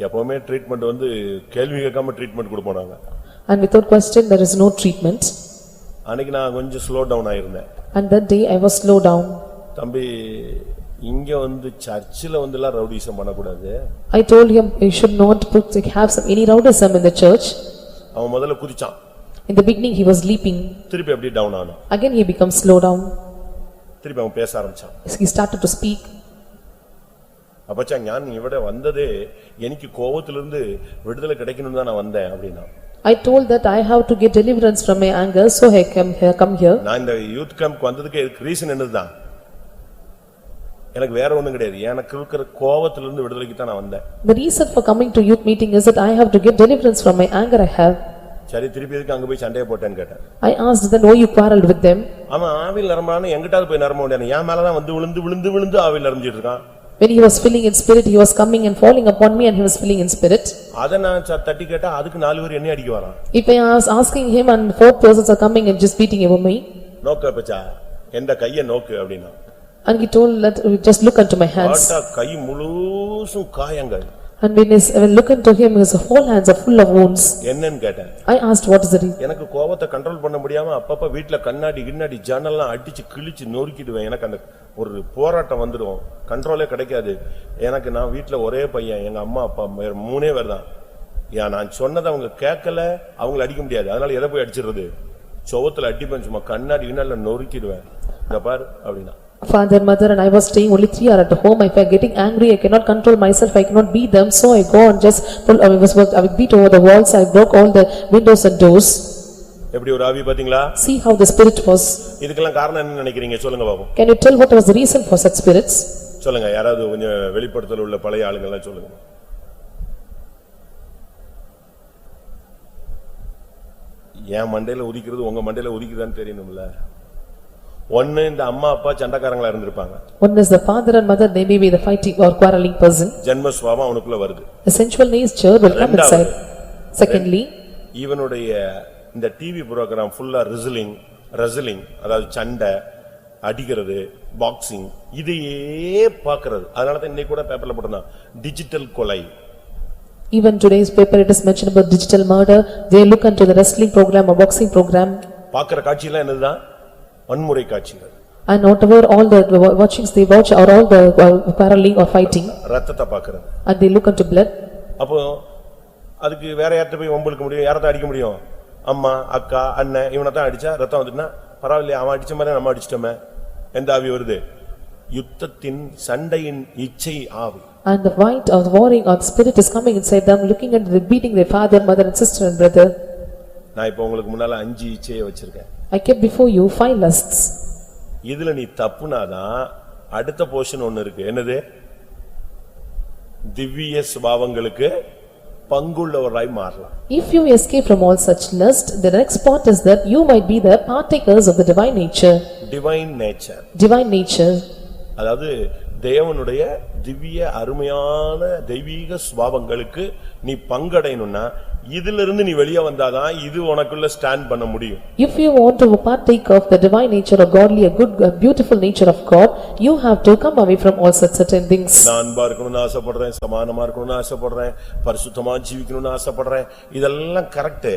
எப்பவுமே ட்ரீட்மெண்ட் கேள்வி கேட்காம ட்ரீட்மெண்ட் கொடுப்போம் நாங்க. And without question there is no treatment. அன்னைக்கு நான் கொஞ்சம் ஸ்லோ டவுன் ஆயிருந்தேன். And that day I was slow down. தம்பி இங்க சர்ச்சில எல்லாம் ரவுடிசம் பண்ணக்கூடாது. I told him he should not have any rowdyism in the church. அவன் முதல்ல குதிச்சான். In the beginning he was leaping. திருப்பி அப்படியே டவுன் ஆனான். Again he becomes slow down. திருப்பி அவன் பேச ஆரம்பிச்சான். He started to speak. அப்பச்சா ஞான் இவட வந்ததே எனக்கு கோபத்திலிருந்து விடுதலை கிடைக்கணும்னு தான் நான் வந்தேன் அப்படினா. I told that I have to get deliverance from my anger, so I come here. நான் இந்த யூத் கேம்ப்க்கு வந்ததுக்கு ரீசன் என்னதுதான்? எனக்கு வேற ஒண்ணும் கிடையாது, எனக்கு இருக்கிற கோபத்திலிருந்து விடுதலைக்கு தான் நான் வந்தேன். The reason for coming to youth meeting is that I have to get deliverance from my anger I have. சரி திருப்பி எதுக்கு அங்க போய் சண்டைய போட்டேன்னு கேட்டேன். I asked then why you quarreled with them. அவன் ஆவியில் நிரம்பானே எங்கிட்டாவது போய் நிரம்ப முடியாது, என் மேல தான் விழுந்து விழுந்து விழுந்து ஆவியில் நிரம்பிட்டு இருக்கான். When he was filling in spirit, he was coming and falling upon me and he was filling in spirit. அத நான் தட்டி கேட்டா அதுக்கு 4 பேர் என்ன அடிக்க வரான். If I was asking him and 4 persons are coming and just beating over me. நோக்க பச்சா எந்த கைய நோக்கு அப்படினா. And he told that just look unto my hands. Atta கை முழுசும் காயங்கள். And when look unto him, his whole hands are full of wounds. என்னன்னு கேட்டேன். I asked what is the reason. எனக்கு கோபத்தை கண்ட்ரோல் பண்ண முடியாம அப்பப்ப வீட்ல கண்ணாடி கிண்ணாடி ஜன்னல்லாம் அடிச்சு கிழிச்சு நொறுக்கிடுவேன். எனக்கு அந்த ஒரு போராட்டம் வந்துடும், கண்ட்ரோலே கிடைக்காது. எனக்கு நான் வீட்ல ஒரே பையன், எங்க அம்மா அப்பா 3 பேர் தான். நான் சொன்னதை அவங்க கேட்கல, அவங்களை அடிக்க முடியாது. அதனால எதை போய் அடிச்சிடுறது, சோவத்துல அடிப்பேன், சும்மா கண்ணாடி கிண்ணாடில நொறுக்கிடுவேன். இந்த பார் அப்படின்னா Father, mother and I was staying only 3 hours at home. If I am getting angry, I cannot control myself, I cannot beat them. So I go and just pull, I would beat over the walls, I broke all the windows and doors. எப்படி ஒரு ஆவி பாத்தீங்களா? See how the spirit was. இதுக்கெல்லாம் காரணம் என்ன நினைக்கிறீங்க சொல்லுங்க பாப்போம். Can you tell what was the reason for such spirits? சொல்லுங்க, யாராவது கொஞ்சம் வெளிப்படுத்தல் உள்ள பழைய ஆளுங்க எல்லாம் சொல்லுங்க. ஏன் மண்டையில உதிக்கிறது உங்க மண்டையில உதிக்குதான்னு தெரியணும்ல. ஒன்னு இந்த அம்மா அப்பா சண்டைக்காரங்களா இருந்திருப்பாங்க. One is the father and mother, they may be the fighting or quarreling person. ஜென்ம சுபாவம் அவனுக்குள்ள வருது. The sensual nature will come inside. Secondly, இவனுடைய இந்த டிவி புரோகிராம் ஃபுல்லா ரெஸ்லிங் அதாவது சண்டை அடிக்கிறது, பாக்ஸிங், இதையே பார்க்கிறது. அதனால தான் இன்னைக்கு கூட பேப்பர்ல போட்டுருந்தான் டிஜிட்டல் கொலை. Even today's paper it is mentioned about digital murder. They look into the wrestling program or boxing program. பார்க்கிற காட்சியெல்லாம் என்னதுதான், வன்முறை காட்சிகள். And whatever all the watchings they watch are all the quarreling or fighting. ரத்தத்தை பார்க்கிறது. And they look into blood. அப்போ அதுக்கு வேற யார்ட்ட போய் வம்புலுக்க முடியும், யாரத அடிக்க முடியும்? அம்மா அக்கா அண்ணன் இவனை தான் அடிச்சா ரத்தம் வந்துட்டுனா பரவாயில்லையா, அவன் அடிச்ச மாதிரி நம்ம அடிச்சிட்டோமே. எந்த ஆவி வருது? யுத்தத்தின் சண்டையின் இச்சை ஆவி. And the fight of the warring or the spirit is coming inside them, looking at the beating their father, mother and sister and brother. நான் இப்போ உங்களுக்கு முன்னால 5 இச்சையை வச்சிருக்கேன். I kept before you 5 lusts. இதுல நீ தப்புனாதான் அடுத்த போர்ஷன் ஒன்னு இருக்கு. என்னது? திவ்ய சுபாவங்களுக்கு பங்குள்ளவராய் மாறலாம். If you escape from all such lust, the next part is that you might be the partakers of the divine nature. Divine nature. Divine nature. அதாவது தேவனுடைய திவ்ய அருமையான தெய்வீக சுபாவங்களுக்கு நீ பங்கடையணும்னா இதிலிருந்து நீ வெளியே வந்தாதான் இது உனக்குள்ள ஸ்டாண்ட் பண்ண முடியும். If you want to partake of the divine nature of godly, a good, a beautiful nature of God, you have to come away from all such certain things. நான் அன்பா இருக்கணும்னு ஆசைப்படுறேன், சமானமா இருக்கணும்னு ஆசைப்படுறேன், பரிசுத்தமா ஜீவிக்கணும்னு ஆசைப்படுறேன், இதெல்லாம் கரெக்ட்.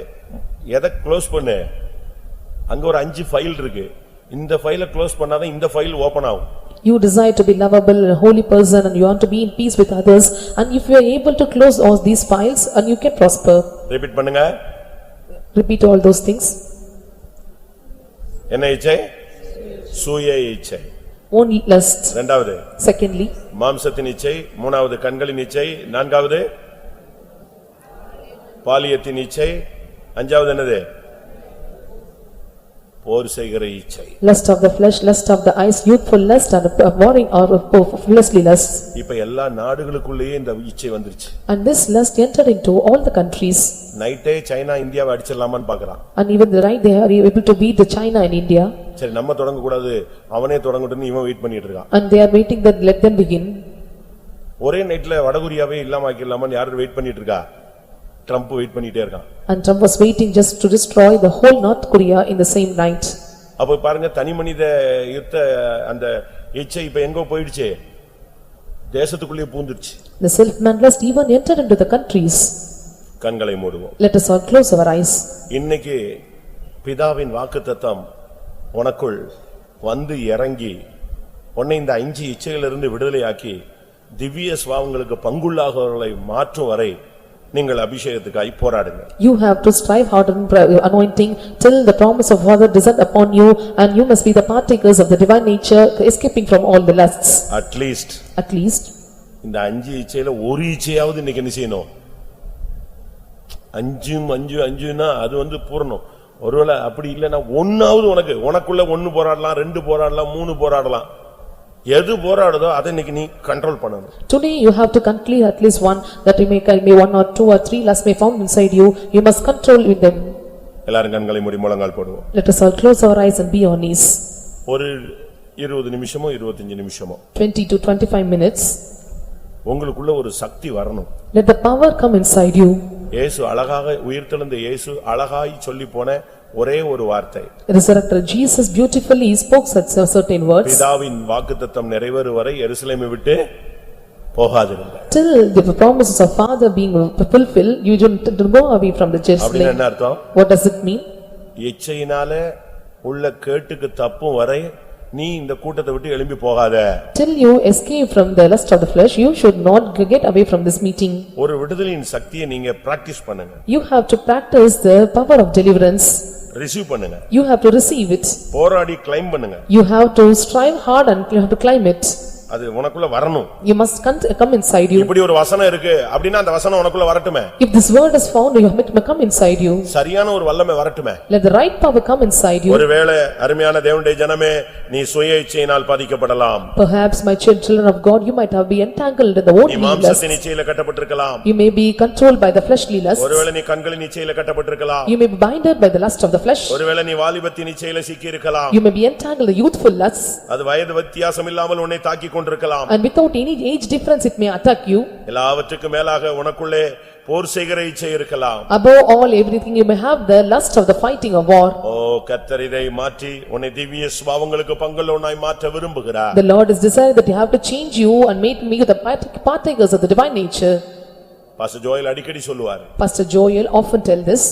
எதை க்ளோஸ் பண்ணு? அங்க ஒரு 5 ஃபைல் இருக்கு. இந்த ஃபைலை க்ளோஸ் பண்ணாதான் இந்த ஃபைல் ஓபன் ஆகும். You desire to be lovable and a holy person and you want to be in peace with others, and if you are able to close all these files and you can prosper. Repeat பண்ணுங்க. Repeat all those things. என்ன இச்சை? சூய இச்சை. Own lust. இரண்டாவது. Secondly, மாம்சத்தின் இச்சை. மூணாவது கண்களின் இச்சை. நான்காவது பாலியத்தின் இச்சை. அஞ்சாவது என்னது? போர் செய்கிற இச்சை. Lust of the flesh, lust of the eyes, youthful lust and warring or fleshly lust. இப்ப எல்லா நாடுகளுக்குள்ளேயே இந்த இச்சை வந்துருச்சு. And this lust entered into all the countries. நைட்டே சைனா இந்தியாவை அடிச்சிடலாமான்னு பார்க்கறான். And even the right they are able to beat the China and India. சரி நம்ம தொடங்க கூடாது, அவனே தொடங்கட்டும்னு இவன் வெயிட் பண்ணிட்டு இருக்கான். And they are waiting that let them begin. ஒரே நைட்ல வடகொரியாவே இல்லாம ஆக்கிடலாமான்னு யாரு வெயிட் பண்ணிட்டு இருக்கா? ட்ரம்ப் வெயிட் பண்ணிட்டே இருக்கான். And Trump was waiting just to destroy the whole North Korea in the same night. அப்ப பாருங்க, தனி மனித யுத்த அந்த இச்சை இப்ப எங்க போயிடுச்சு? தேசத்துக்குள்ளே பூந்துருச்சு. The self-man lust even entered into the countries. கண்களை மூடுவோம். Let us all close our eyes. இன்னைக்கு பிதாவின் வாக்குத்தத்தம் உனக்குள் வந்து இறங்கி உன்னை இந்த 5 இச்சைகளிலிருந்து விடுதலையாக்கி திவ்ய சுபாவங்களுக்கு பங்குள்ளாகவர்களை மாற்றும் வரை நீங்கள் அபிஷேகத்துக்காய் போராடுங்க. You have to strive hard in anointing till the promise of Father descend upon you, and you must be the partakers of the divine nature, escaping from all the lusts. At least இந்த 5 இச்சையில ஒரு இச்சையாவது இன்னைக்கு என்ன செய்யணும்? 5 அது பூரணம். ஒருவேளை அப்படி இல்லைன்னா ஒன்னாவது உனக்குள்ள 1 போராடலாம், 2 போராடலாம், 3 போராடலாம். எது போராடுதோ அதை இன்னைக்கு நீ கண்ட்ரோல் பண்ணணும். Today you have to control at least one, that you may 1 or 2 or 3 lusts may found inside you. You must control with them. எல்லாரும் கண்களை மூடி முழங்கால் போடுவோம். Let us all close our eyes and be on knees. ஒரு 20 நிமிஷமோ 25 நிமிஷமோ 20 to 25 minutes. உங்களுக்குள்ள ஒரு சக்தி வரணும். Let the power come inside you. இயேசு அழகாக உயிர்த்தெழுந்த இயேசு அழகாய் சொல்லி போன ஒரே ஒரு வார்த்தை. Resurrected Jesus beautifully spoke such certain words. பிதாவின் வாக்குத்தத்தம் நிறைவேறு வரை எருசலேமை விட்டு போகாதிருங்கள். Till the promises of Father being fulfilled, you don't go away from the அப்படின்னா Jerusalem. என்ன அர்த்தம்? What does it mean? இச்சையினாலே உள்ள கேட்டுக்கு தப்பும் வரை நீ இந்த கூட்டத்தை விட்டு எழும்பி போகாத. Till you escape from the lust of the flesh, you should not get away from this meeting. ஒரு விடுதலையின் சக்தியை நீங்க பிராக்டிஸ் பண்ணுங்க. You have to practice the power of deliverance. Receive பண்ணுங்க. You have to receive it. போராடி claim பண்ணுங்க. You have to strive hard and you have to climb it. அது உனக்குள்ள வரணும். You must come inside you. இப்படி ஒரு வசனம் இருக்கு அப்படினா அந்த வசனம் உனக்குள்ள வரட்டுமே. If this word is found, you have to come inside you. சரியான ஒரு வல்லமை வரட்டுமே. Let the right power come inside you. ஒருவேளை அருமையான தேவனுடைய ஜனமே நீ சுய இச்சையினால் பாதிக்கப்படலாம். Perhaps my children of God, you might have been entangled in the own நீ lust. மாம்சத்தின் இச்சையில கட்டப்பட்டிருக்கலாம். You may be controlled by the fleshly lust. ஒருவேளை நீ கண்களின் இச்சையில கட்டப்பட்டிருக்கலாம். You may be binded by the lust of the flesh. ஒருவேளை நீ வாலிபத்தின் இச்சையில சிக்கி இருக்கலாம். You may be entangled in the youthful lusts. அது வயது வித்தியாசம் இல்லாமல் உன்னை தாக்கிக் கொண்டிருக்கலாம். And without any age difference, it may attack you. எல்லாவற்றுக்கும் மேலாக உனக்குள்ளே போர் செய்கிற இச்சை இருக்கலாம். Above all everything, you may have the lust of the fighting of war. ஓ கர்த்தர் இதை மாற்றி உன்னை திவ்ய சுபாவங்களுக்கு பங்குள்ளவனாய் மாற்ற விரும்புகிறார். The Lord is desired that you have to change you and make me the partakers of the divine nature. Pastor Joel அடிக்கடி சொல்லுவார். Pastor Joel often tell this.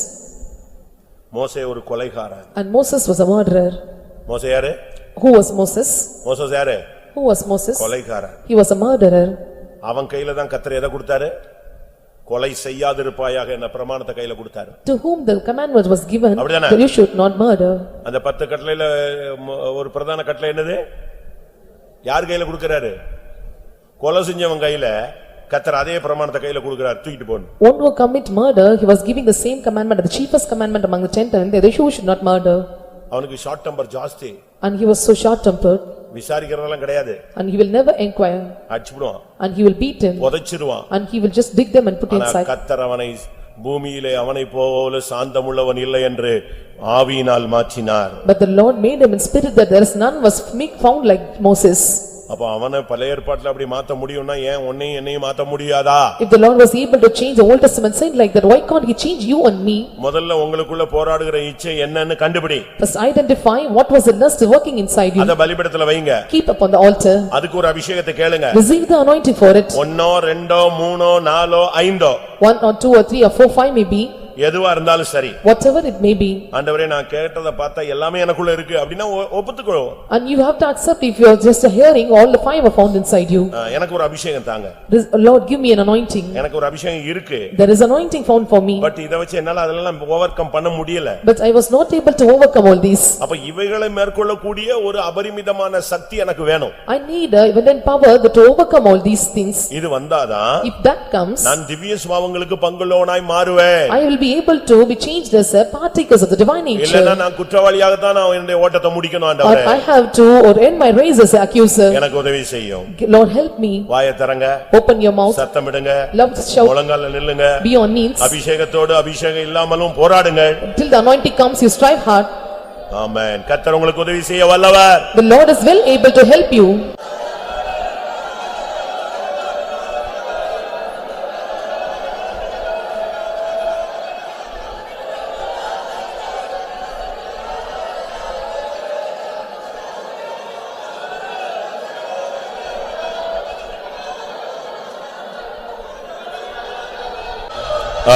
மோசே ஒரு கொலைகாரன். And Moses was a murderer. மோசே யாரு? Who was Moses? மோசே யாரு? Who was Moses? Kolaikaran. He was a murderer. அவன் கையில தான் கர்த்தர் எதை கொடுத்தாரு? கொலை செய்யாதிருப்பாயாக என்ற பிரமாணத்தை கையில கொடுத்தாரு. To whom the commandment was given அப்படிதானே? that you should not murder. அந்த 10 கட்டளையில ஒரு பிரதான கட்டளை என்னது? யார் கையில கொடுக்கறாரு? கொலை செஞ்சவன் கையில கர்த்தர் அதே பிரமாணத்தை கையில கொடுக்கறார், தூக்கிட்டு போன்னு. One who commit murder, he was giving the same commandment, the chiefest commandment among the 10, and that you should not murder. அவனுக்கு ஷார்ட் டெம்பர் ஜாஸ்தி. And he was so short-tempered. விசாரிக்கிறதெல்லாம் கிடையாது. And he will never inquire. அடிச்சுடுவான். And he will beat him. உதைச்சிடுவான். And he will just dig them and put inside. கர்த்தர் அவனை பூமியிலே அவனை போல சாந்தமுள்ளவன் இல்லை என்று ஆவியினால் மாற்றினார். But the Lord made him in spirit that there is none was found like Moses. அப்ப அவனை பழைய ஏற்பாட்டுல அப்படி மாத்த முடியும்னா ஏன் உன்னையும் என்னையும் மாத்த முடியாதா? If the Lord was able to change the Old Testament saint like that, why can't he change you and me? முதல்ல உங்களுக்குள்ள போராடுகிற இச்சை என்னன்னு கண்டுபிடி. First identify what was the lust working inside you. அத பலிபீடத்துல வைங்க. Keep upon the altar. அதுக்கு ஒரு அபிஷேகத்தை கேளுங்க. Receive the anointing for it. 1 2 3 4 5 1 or 2 or 3 or 4 5 may be. எதுவா இருந்தாலும் சரி. Whatever it may be. ஆண்டவரே நான் கேட்டத பார்த்தா எல்லாமே எனக்குள்ள இருக்கு அப்படினா ஒப்புத்துக்கோ. And you have to accept if you are just hearing all the 5 are found inside you. எனக்கு ஒரு அபிஷேகம் தாங்க. Lord, give me an anointing. எனக்கு ஒரு அபிஷேகம் இருக்கு. There is anointing found for me. But இத வச்சு என்னால அதெல்லாம் ஓவர்கம் பண்ண முடியல. But I was not able to overcome all these. அப்ப இவைகளை மேற்கொள்ள கூடிய ஒரு அபரிமிதமான சக்தி எனக்கு வேணும். I need evident power to overcome all these things. இது வந்தாதான் If that comes, நான் திவ்ய சுபாவங்களுக்கு பங்குள்ளவனாய் மாறுவேன். I will be able to be changed as a partakers of the divine nature. இல்லனா நான் குற்றவாளியாக தான் நான் என்னுடைய ஓட்டத்தை முடிக்கணும் ஆண்டவரே. Or I have to or end my race as an accuser. எனக்கு உதவி செய்யும். Lord, help me. வாயை திறங்க. Open your mouth. சத்தமிடுங்க. Love shout. முழங்கால்ல நில்லுங்க. Be on knees. அபிஷேகத்தோடு அபிஷேகம் இல்லாமலும் போராடுங்க. Till the anointing comes, you strive hard. ஆமென். கர்த்தர் உங்களுக்கு உதவி செய்ய வல்லவர். The Lord is well able to help you.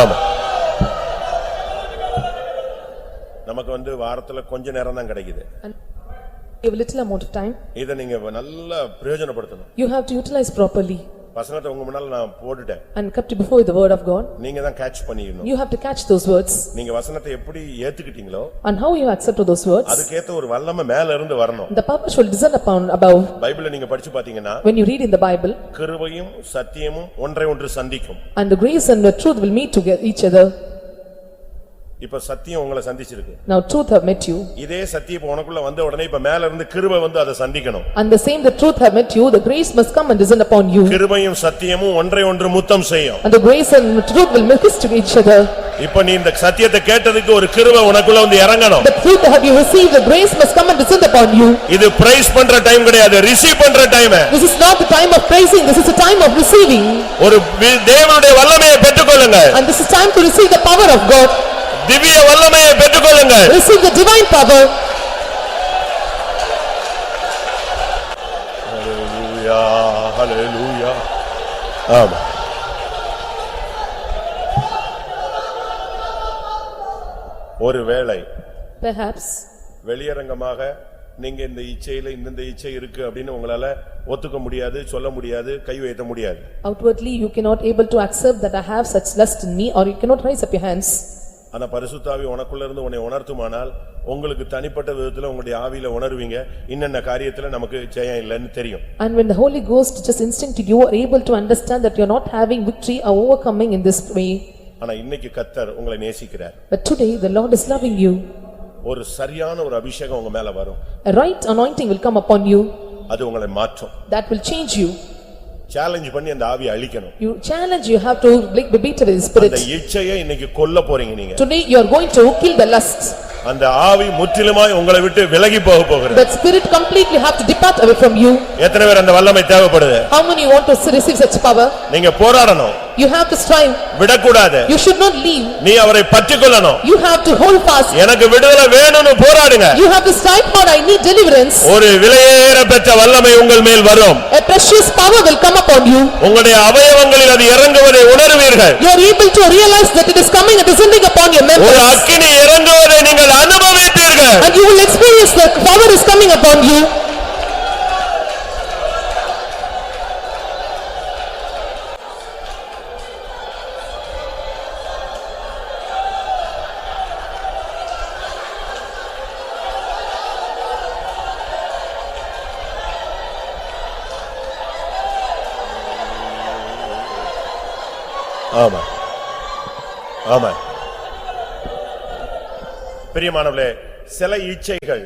ஆமா. நமக்கு வாரத்துல கொஞ்ச நேரம் தான் கிடைக்குது. You have little amount of time. இத நீங்க நல்ல பிரயோஜனப்படுத்தணும். You have to utilize properly. வசனத்தை உங்க முன்னால நான் போட்டுட்டேன். And kept before the word of God. நீங்க தான் கேட்ச் பண்ணிக்கணும். You have to catch those words. நீங்க வசனத்தை எப்படி ஏத்துக்கிட்டீங்களோ and how you accepted those words. அதுக்கேத்த ஒரு வல்லமை மேல இருந்து வரணும். The purpose will descend upon above. பைபிளை நீங்க படிச்சு பாத்தீங்கன்னா when you read in the Bible, கிருபையும் சத்தியமும் ஒன்றை ஒன்று சந்திக்கும். and the grace and the truth will meet together each other. இப்ப சத்தியம் உங்களை சந்திச்சிருக்கு. Now truth have met you. இதே சத்தியம் இப்ப உனக்குள்ள வந்த உடனே இப்ப மேல இருந்து கிருபை வந்து அதை சந்திக்கணும். And the same the truth have met you, the grace must come and descend upon you. கிருபையும் சத்தியமும் ஒன்றை ஒன்று முத்தம் செய்யும். And the grace and truth will kiss to each other. இப்ப நீ இந்த சத்தியத்தை கேட்டதுக்கு ஒரு கிருபை உனக்குள்ள வந்து இறங்கணும். The truth have you received, the grace must come and descend upon you. இது பிரைஸ் பண்ற டைம் கிடையாது, ரிசீவ் பண்ற time. This is not the time of praising, this is the time of receiving. ஒரு தேவனுடைய வல்லமையை பெற்றுக்கொள்ளுங்க. And this is time to receive the power of God. திவ்ய வல்லமையை பெற்றுக்கொள்ளுங்க. Receive the divine power. Hallelujah, hallelujah. ஆமா. ஒருவேளை Perhaps வெளியரங்கமாக நீங்க இந்த இச்சையில இந்த இச்சை இருக்கு அப்படின்னு உங்களால ஒத்துக்க முடியாது, சொல்ல முடியாது, கை வைத்த முடியாது. outwardly you cannot able to accept that I have such lust in me, or you cannot raise up your hands. ஆனா பரிசுத்த ஆவி உனக்குள்ள இருந்து உன்னை உணர்த்துமானால் உங்களுக்கு தனிப்பட்ட விதத்துல உங்களுடைய ஆவியில உணர்வீங்க, இன்னென்ன காரியத்துல நமக்கு ஜெயம் இல்லைன்னு தெரியும். And when the Holy Ghost just instinctively you are able to understand that you are not having victory or overcoming in this way. ஆனா இன்னைக்கு கர்த்தர் உங்களை நேசிக்கிறார். But today the Lord is loving you. ஒரு சரியான ஒரு அபிஷேகம் உங்க மேல வரும். A right anointing will come upon you. அது உங்களை மாற்றும். That will change you. Challenge பண்ணி அந்த ஆவியை அழிக்கணும். You challenge, you have to be beaten with the spirit. அந்த இச்சையை இன்னைக்கு கொல்ல போறீங்க நீங்க. Today you are going to kill the lust. அந்த ஆவி முற்றிலுமாய் உங்களை விட்டு விலகி போகிறது. That spirit completely have to depart away from you. எத்தனை பேர் அந்த வல்லமை தேவைப்படுது? How many want to receive such power? நீங்க போராடணும். You have to strive. விடக்கூடாது. You should not leave. நீ அவரை பற்றிக்கொள்ளணும். You have to hold fast. எனக்கு விடுதலை வேணும்னு போராடுங்க. You have to strive for I need deliverance. ஒரு விலையேற பெற்ற வல்லமை உங்கள் மேல் வரும். A precious power will come upon you. உங்களுடைய அவயவங்களில் அது இறங்குவதை உணர்வீர்கள். You are able to realize that it is coming and descending upon your members. ஒரு அக்கினி இறங்குவதை நீங்கள் அனுபவிப்பீர்கள். And you will experience the power is coming upon you. ஆமா ஆமா. பிரியமானவர்களே, சில இச்சைகள்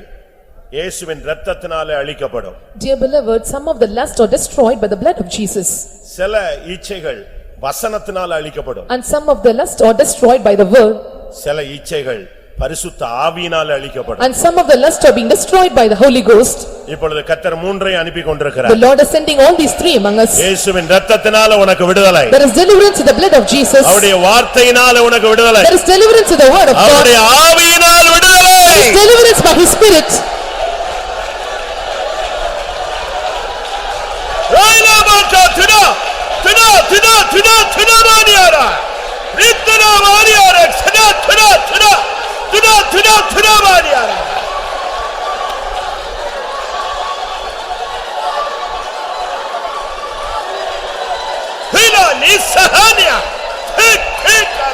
இயேசுவின் இரத்தத்தினாலே அழிக்கப்படும். Dear beloved, some of the lust are destroyed by the blood of Jesus. சில இச்சைகள் வசனத்தினாலே அழிக்கப்படும். And some of the lust are destroyed by the word. சில இச்சைகள் பரிசுத்த ஆவியினாலே அழிக்கப்படும். And some of the lust are being destroyed by the Holy Ghost. இப்பொழுது கர்த்தர் மூன்றை அனுப்பி கொண்டிருக்கிறார். The Lord is sending all these three among us. இயேசுவின் இரத்தத்தினாலே உனக்கு விடுதலை. There is deliverance in the blood of Jesus. அவருடைய வார்த்தையினாலே உனக்கு விடுதலை. There is deliverance in the word of God. அவருடைய ஆவியினால் விடுதலை. There is deliverance by His Spirit. ராயினாபாச்சா Dina Dina Dina Dina Dina மானியாரா ரித்தனா மானியாரா Dina Dina Dina Dina Dina Dina மானியாரா Dina நிசஹானியா thick Dhingra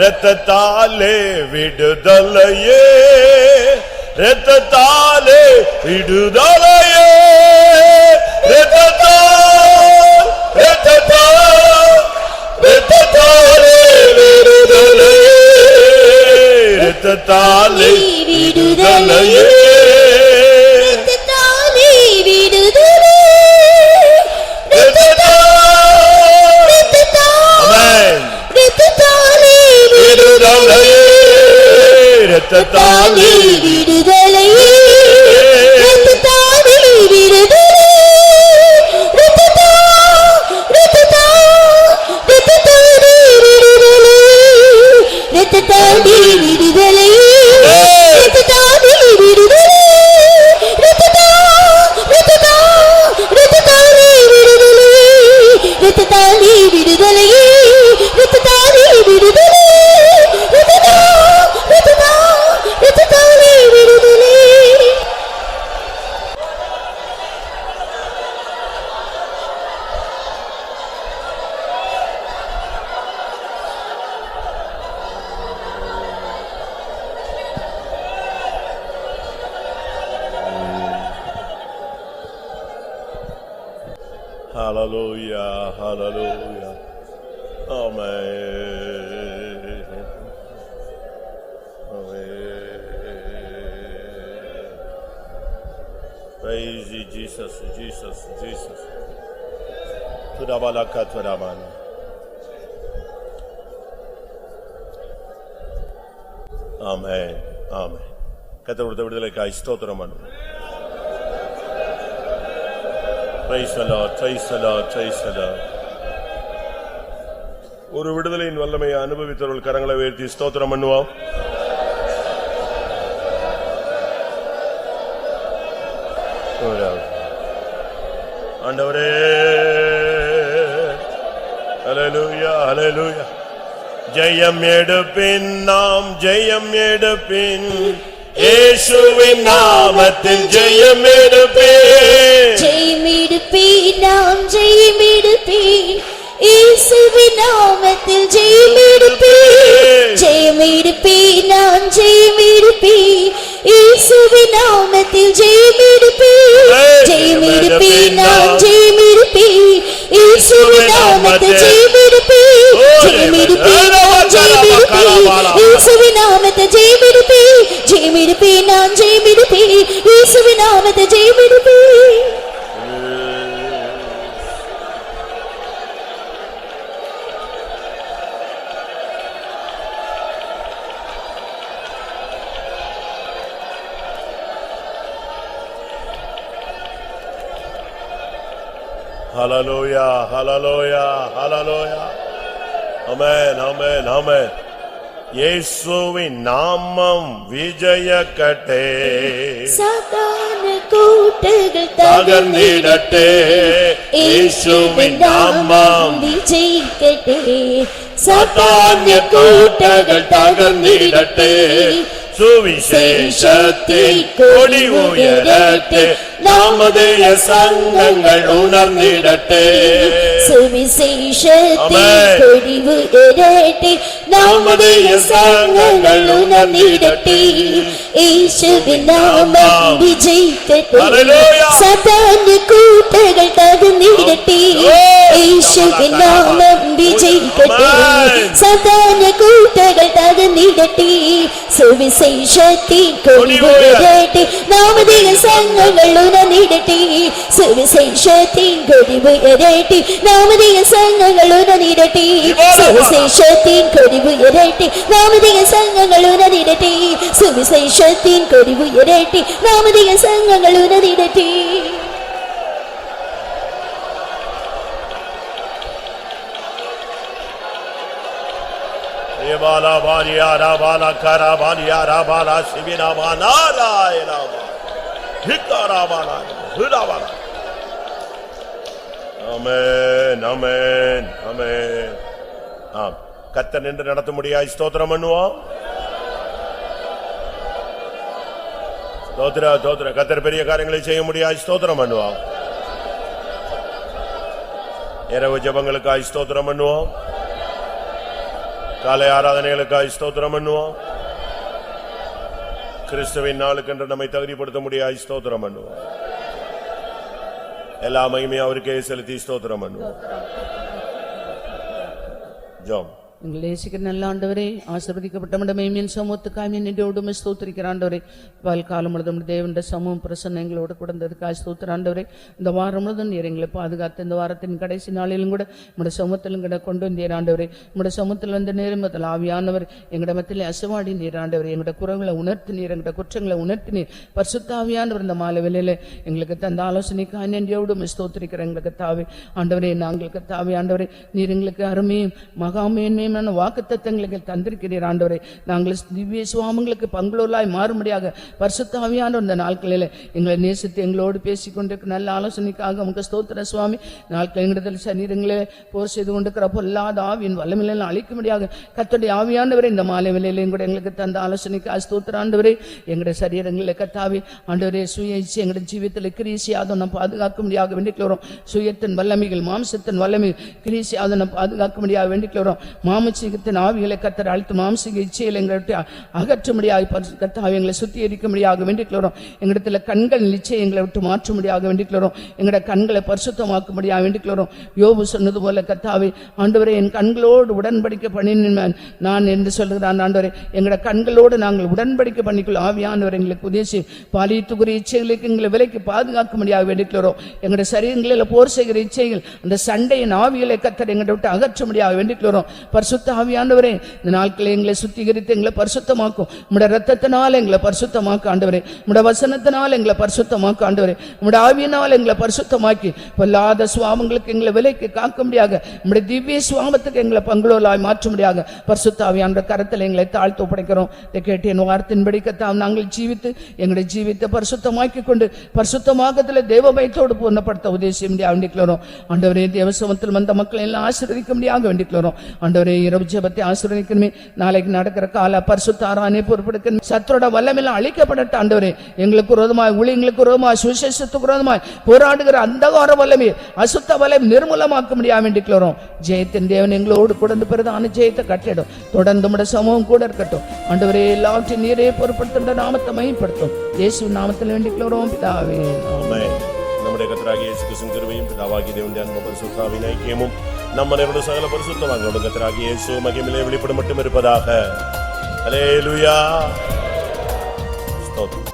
இரத்தத்தாலே விடுதலையே இரத்தத்தாலே விடுதலையே இரத்தத்தாலே விடுதலையே இரத்தத்தாலே விடுதலையே இரத்தத்தாலே விடுதலையே இரத்தத்தாலே விடுதலையே இரத்தத்தாலே விடுதலையே இரத்தத்தாலே விடுதலையே இரத்தத்தாலே விடுதலையே இரத்தத்தாலே விடுதலையே இரத்தத்தாலே விடுதலையே இரத்தத்தாலே விடுதலையே Hallelujah, hallelujah. Amen. Amen. Praise you, Jesus, Jesus, Jesus. Tudabalaka tudamana. Amen, amen. கர்த்தர் கொடுத்த விடுதலைக்காய் ஸ்தோத்திரம் பண்ணுவோம். Praise the Lord, praise the Lord, praise the Lord. ஒரு விடுதலையின் வல்லமையை அனுபவித்தவர்கள் கரங்களை உயர்த்தி ஸ்தோத்திரம் பண்ணுவோம். ஆண்டவரே, ஹல்லேலூயா, ஹல்லேலூயா. ஜெயம் எடுப்பின், நாம் ஜெயம் எடுப்பின், இயேசுவின் நாமத்தில் ஜெயம் எடுப்பின். ஜெயம் எடுப்பின், நாம் ஜெயம் எடுப்பின், இயேசுவின் நாமத்தில் ஜெயம் எடுப்பின். ஜெயம் எடுப்பின், நாம் ஜெயம் எடுப்பின், இயேசுவின் நாமத்தில் ஜெயம் எடுப்பின். ஜெயம் எடுப்பின், நாம் ஜெயம் எடுப்பின், இயேசுவின் நாமத்தில் ஜெயம் எடுப்பின். ஜெயம் எடுப்பின், நாம் ஜெயம் எடுப்பின், இயேசுவின் நாமத்தில் ஜெயம் எடுப்பின். ஜெயம் எடுப்பின், நாம் ஜெயம் எடுப்பின், இயேசுவின் நாமத்தில் ஜெயம் எடுப்பின். Hallelujah, hallelujah, hallelujah. Amen, amen, amen. இயேசுவின் நாமம் விஜயக்கட்டே, சாத்தான கூட்டங்கள் தகர்ந்திடட்டே. இயேசுவின் நாமம் விஜயிக்கட்டே, சாத்தான்ய கூட்டங்கள் தகர்ந்திடட்டே. சுவிசேஷத்தின் கொடி உயரட்டே, நாமதேய சங்கங்கள் உணர்ந்திடட்டே. சுவிசேஷத்தின் கொடி உயரட்டே, நாமதேய சங்கங்கள் உணர்ந்திடட்டே. இயேசுவின் நாமம் விஜயிக்கட்டே, சாத்தான்ய கூட்டங்கள் தகர்ந்திடட்டே. இயேசுவின் நாமம் விஜயிக்கட்டே, சாத்தான்ய கூட்டங்கள் தகர்ந்திடட்டே. சுவிசேஷத்தின் கொடி உயரட்டே, நாமதேய சங்கங்கள் உணர்ந்திடட்டே. சுவிசேஷத்தின் கொடி உயரட்டே, நாமதேய சங்கங்கள் உணர்ந்திடட்டே. சுவிசேஷத்தின் கொடி உயரட்டே, நாமதேய சங்கங்கள் உணர்ந்திடட்டே. சுவிசேஷத்தின் கொடி உயரட்டே, நாமதேய சங்கங்கள் உணர்ந்திடட்டே. Bala Balia Rabala Karabalia Rabala Sivina Manala Hikarabala Hudabala. Amen, amen, amen. கர்த்தர் நின்று நடத்த முடியாய் ஸ்தோத்திரம் பண்ணுவோம். ஸ்தோத்திர ஸ்தோத்திர. கர்த்தர் பெரிய காரியங்களை செய்ய முடியாய் ஸ்தோத்திரம் பண்ணுவோம். இரவு ஜெபங்களுக்காய் ஸ்தோத்திரம் பண்ணுவோம். காலை ஆராதனைகளுக்காய் ஸ்தோத்திரம் பண்ணுவோம். கிறிஸ்துவின் நாளுக்கென்று நம்மை தகுதிப்படுத்த முடியாய் ஸ்தோத்திரம் பண்ணுவோம். எல்லா மகிமையும் அவருக்கே செலுத்தி ஸ்தோத்திரம் பண்ணுவோம். ஜெபம். எங்களை நேசிக்கிற நல்ல ஆண்டவரே, ஆசீர்வதிக்கப்பட்ட மேன்மையின் சமூகத்துக்காய் நின்றோடு ஸ்தோத்திரிக்கிற ஆண்டவரே, பல்காலம் முழுதும் தேவனுடைய சமூகம் பிரசன்னம் எங்களோடு கூடந்ததுக்காய் ஸ்தோத்திர ஆண்டவரே. இந்த வாரம் முழுதும் நீர் எங்களை பாதுகாத்து இந்த வாரத்தின் கடைசி நாளிலும் கூட உங்களுடைய சமூகத்திலும் கூட கொண்டு வந்தீர் ஆண்டவரே. உங்களுடைய சமூகத்தில் வந்த நேரம் முதல் ஆவியானவர் எங்களுடைய மத்தியிலே அசைவாடி நீர் ஆண்டவரே. எங்களுடைய குறைகளை உணர்த்தினீர், எங்களுடைய குற்றங்களை உணர்த்தினீர். பரிசுத்த ஆவியானவர் இந்த மாலை வேளையிலே எங்களுக்கு தந்த ஆலோசனைக்காய் நன்றியோடு ஸ்தோத்திரிக்கிற எங்களுக்கு தாவே ஆண்டவரே. நாங்களுக்கு தாவே ஆண்டவரே, நீர் எங்களுக்கு அருமையும் மகாமேன்மையும் வாக்குத்தத்தங்களுக்கு தந்திருக்கிறீர் ஆண்டவரே. நாங்கள் திவ்ய சுவாமங்களுக்கு பங்குள்ளாய் மாறும்படியாக பரிசுத்த ஆவியானவர் இந்த நாட்களில் எங்களை நேசித்து எங்களோடு பேசிக்கொண்டிருக்க நல்ல ஆலோசனைக்காக உங்க ஸ்தோத்திர சுவாமி. நாட்கள் எங்களிடத்தில் சரீரங்களே போர் செய்து கொண்டிருக்கிற பொல்லாத ஆவியின் வல்லமையில அழிக்கும்படியாக கர்த்தருடைய ஆவியானவரை இந்த மாலை வேளையிலே கூட எங்களுக்கு தந்த ஆலோசனைக்கு ஸ்தோத்திர ஆண்டவரே. எங்களுடைய சரீரங்களில் கர்த்தாவே ஆண்டவரே, சுய இச்சை எங்களுடைய ஜீவியத்தில் கிரீசியாத நாம் பாதுகாக்க முடியாக வேண்டிக்கிறோம். சுயத்தின் வல்லமைகள் மாம்சத்தின் வல்லமை கிரீசியாத நாம் பாதுகாக்க முடியாக வேண்டிக்கிறோம். மாமசீகத்தின் ஆவிகளை கத்தர் அழுத்து மாம்சீக இச்சையில் எங்களை அகற்றும்படியாக கர்த்தாவே எங்களை சுத்திகரிக்கும்படியாக வேண்டிக்கிறோம். எங்களிடத்துல கண்கள் நிச்சயம் எங்களை விட்டு மாற்றும்படியாக வேண்டிக்கிறோம். எங்களுடைய கண்களை பரிசுத்தமாக்கும்படியாக வேண்டிக்கிறோம். யோபு சொன்னது போல கர்த்தாவே ஆண்டவரே என் கண்களோடு உடன்படிக்கை பண்ணினேன் நான் என்று சொல்லுகிறான். ஆண்டவரே எங்களுடைய கண்களோடு நாங்கள் உடன்படிக்கை பண்ணிக்கொள்ள ஆவியானவர் எங்களுக்கு உதவி பாலியத்துக்குரிய இச்சைகளுக்கு எங்களை விலைக்கு பாதுகாக்கும்படியாக வேண்டிக்கிறோம். எங்களுடைய சரீரங்களில் போர் செய்கிற இச்சைகள் அந்த சண்டையின் ஆவிகளை கத்தர் எங்களை விட்டு அகற்றும்படியாக வேண்டிக்கிறோம். பரிசுத்த ஆவியானவரே இந்த நாட்களை எங்களை சுத்திகரித்து எங்களை பரிசுத்தமாக்கும். உம்முடைய இரத்தத்தினால் எங்களை பரிசுத்தமாக்க ஆண்டவரே, உம்முடைய வசனத்தினால் எங்களை பரிசுத்தமாக்க ஆண்டவரே, உம்முடைய ஆவியினால் எங்களை பரிசுத்தமாக்கி பொல்லாத சுவாமங்களுக்கு எங்களை விலைக்கு காக்கும்படியாக உம்முடைய திவ்ய சுவாமத்துக்கு எங்களை பங்குள்ளவர்களாய் மாற்றும்படியாக பரிசுத்த ஆவியானவருடைய கரத்தில் எங்களை தாழ்த்து ஒப்படைக்கிறோம். இதை கேட்டு என் வார்த்தையின்படி கர்த்தாவே நாங்கள் ஜீவித்து எங்களுடைய ஜீவித்தை பரிசுத்தமாக்கி கொண்டு பரிசுத்தமாக்கத்தில் தேவபயத்தோடு பூர்ணப்படுத்த உதவி செய்ய முடியாது வேண்டிக்கிறோம். ஆண்டவரே தேவசமத்தில் வந்த மக்களை எல்லாம் ஆசீர்வதிக்க முடியாது வேண்டிக்கிறோம். ஆண்டவரே இரவு ஜெபத்தை ஆசீர்வதிக்கணுமே. நாளைக்கு நடக்கிற கால பரிசுத்த ஆராதனை பொறுப்பெடுக்கணும். சத்துரோட வல்லமெல்லாம் அழிக்கப்படட்டும். ஆண்டவரே எங்களுக்கு விரோதமாய் ஊழியங்களுக்கு விரோதமாய் சுவிசேஷத்துக்கு விரோதமாய் போராடுகிற அந்தகார வல்லமை அசுத்த வல்லமை நிர்மூலமாக்க முடியாது வேண்டிக்கிறோம். ஜெயத்தின் தேவன் எங்களோடு கூட பிரதான ஜெயத்தை கட்டிடும். தொடர்ந்து நம்முடைய சமூகம் கூட இருக்கட்டும். ஆண்டவரே எல்லாவற்றையும் நீரே பொறுப்படுத்த நாமத்தை மையப்படுத்தும். இயேசு நாமத்தில் வேண்டிக்கிறோம் பிதாவே. ஆமென். നമ്മുടെ കർത്താവായ യേശു ക്രിസ്തുവിന്റെ കൃപയും പിതാവാകിയ ദൈവത്തിന്റെ അൻപും പരിശുദ്ധാത്മാവിന്റെ ഐക്യവും നമ്മുടെ സകല പരിശുദ്ധവാന്കളുടെ കർത്താവായ യേശു മഹിമയിലെ വെളിപ്പെടും மட்டும் இருப்பதாக. ഹല്ലേലൂയ. സ്തോത്രം.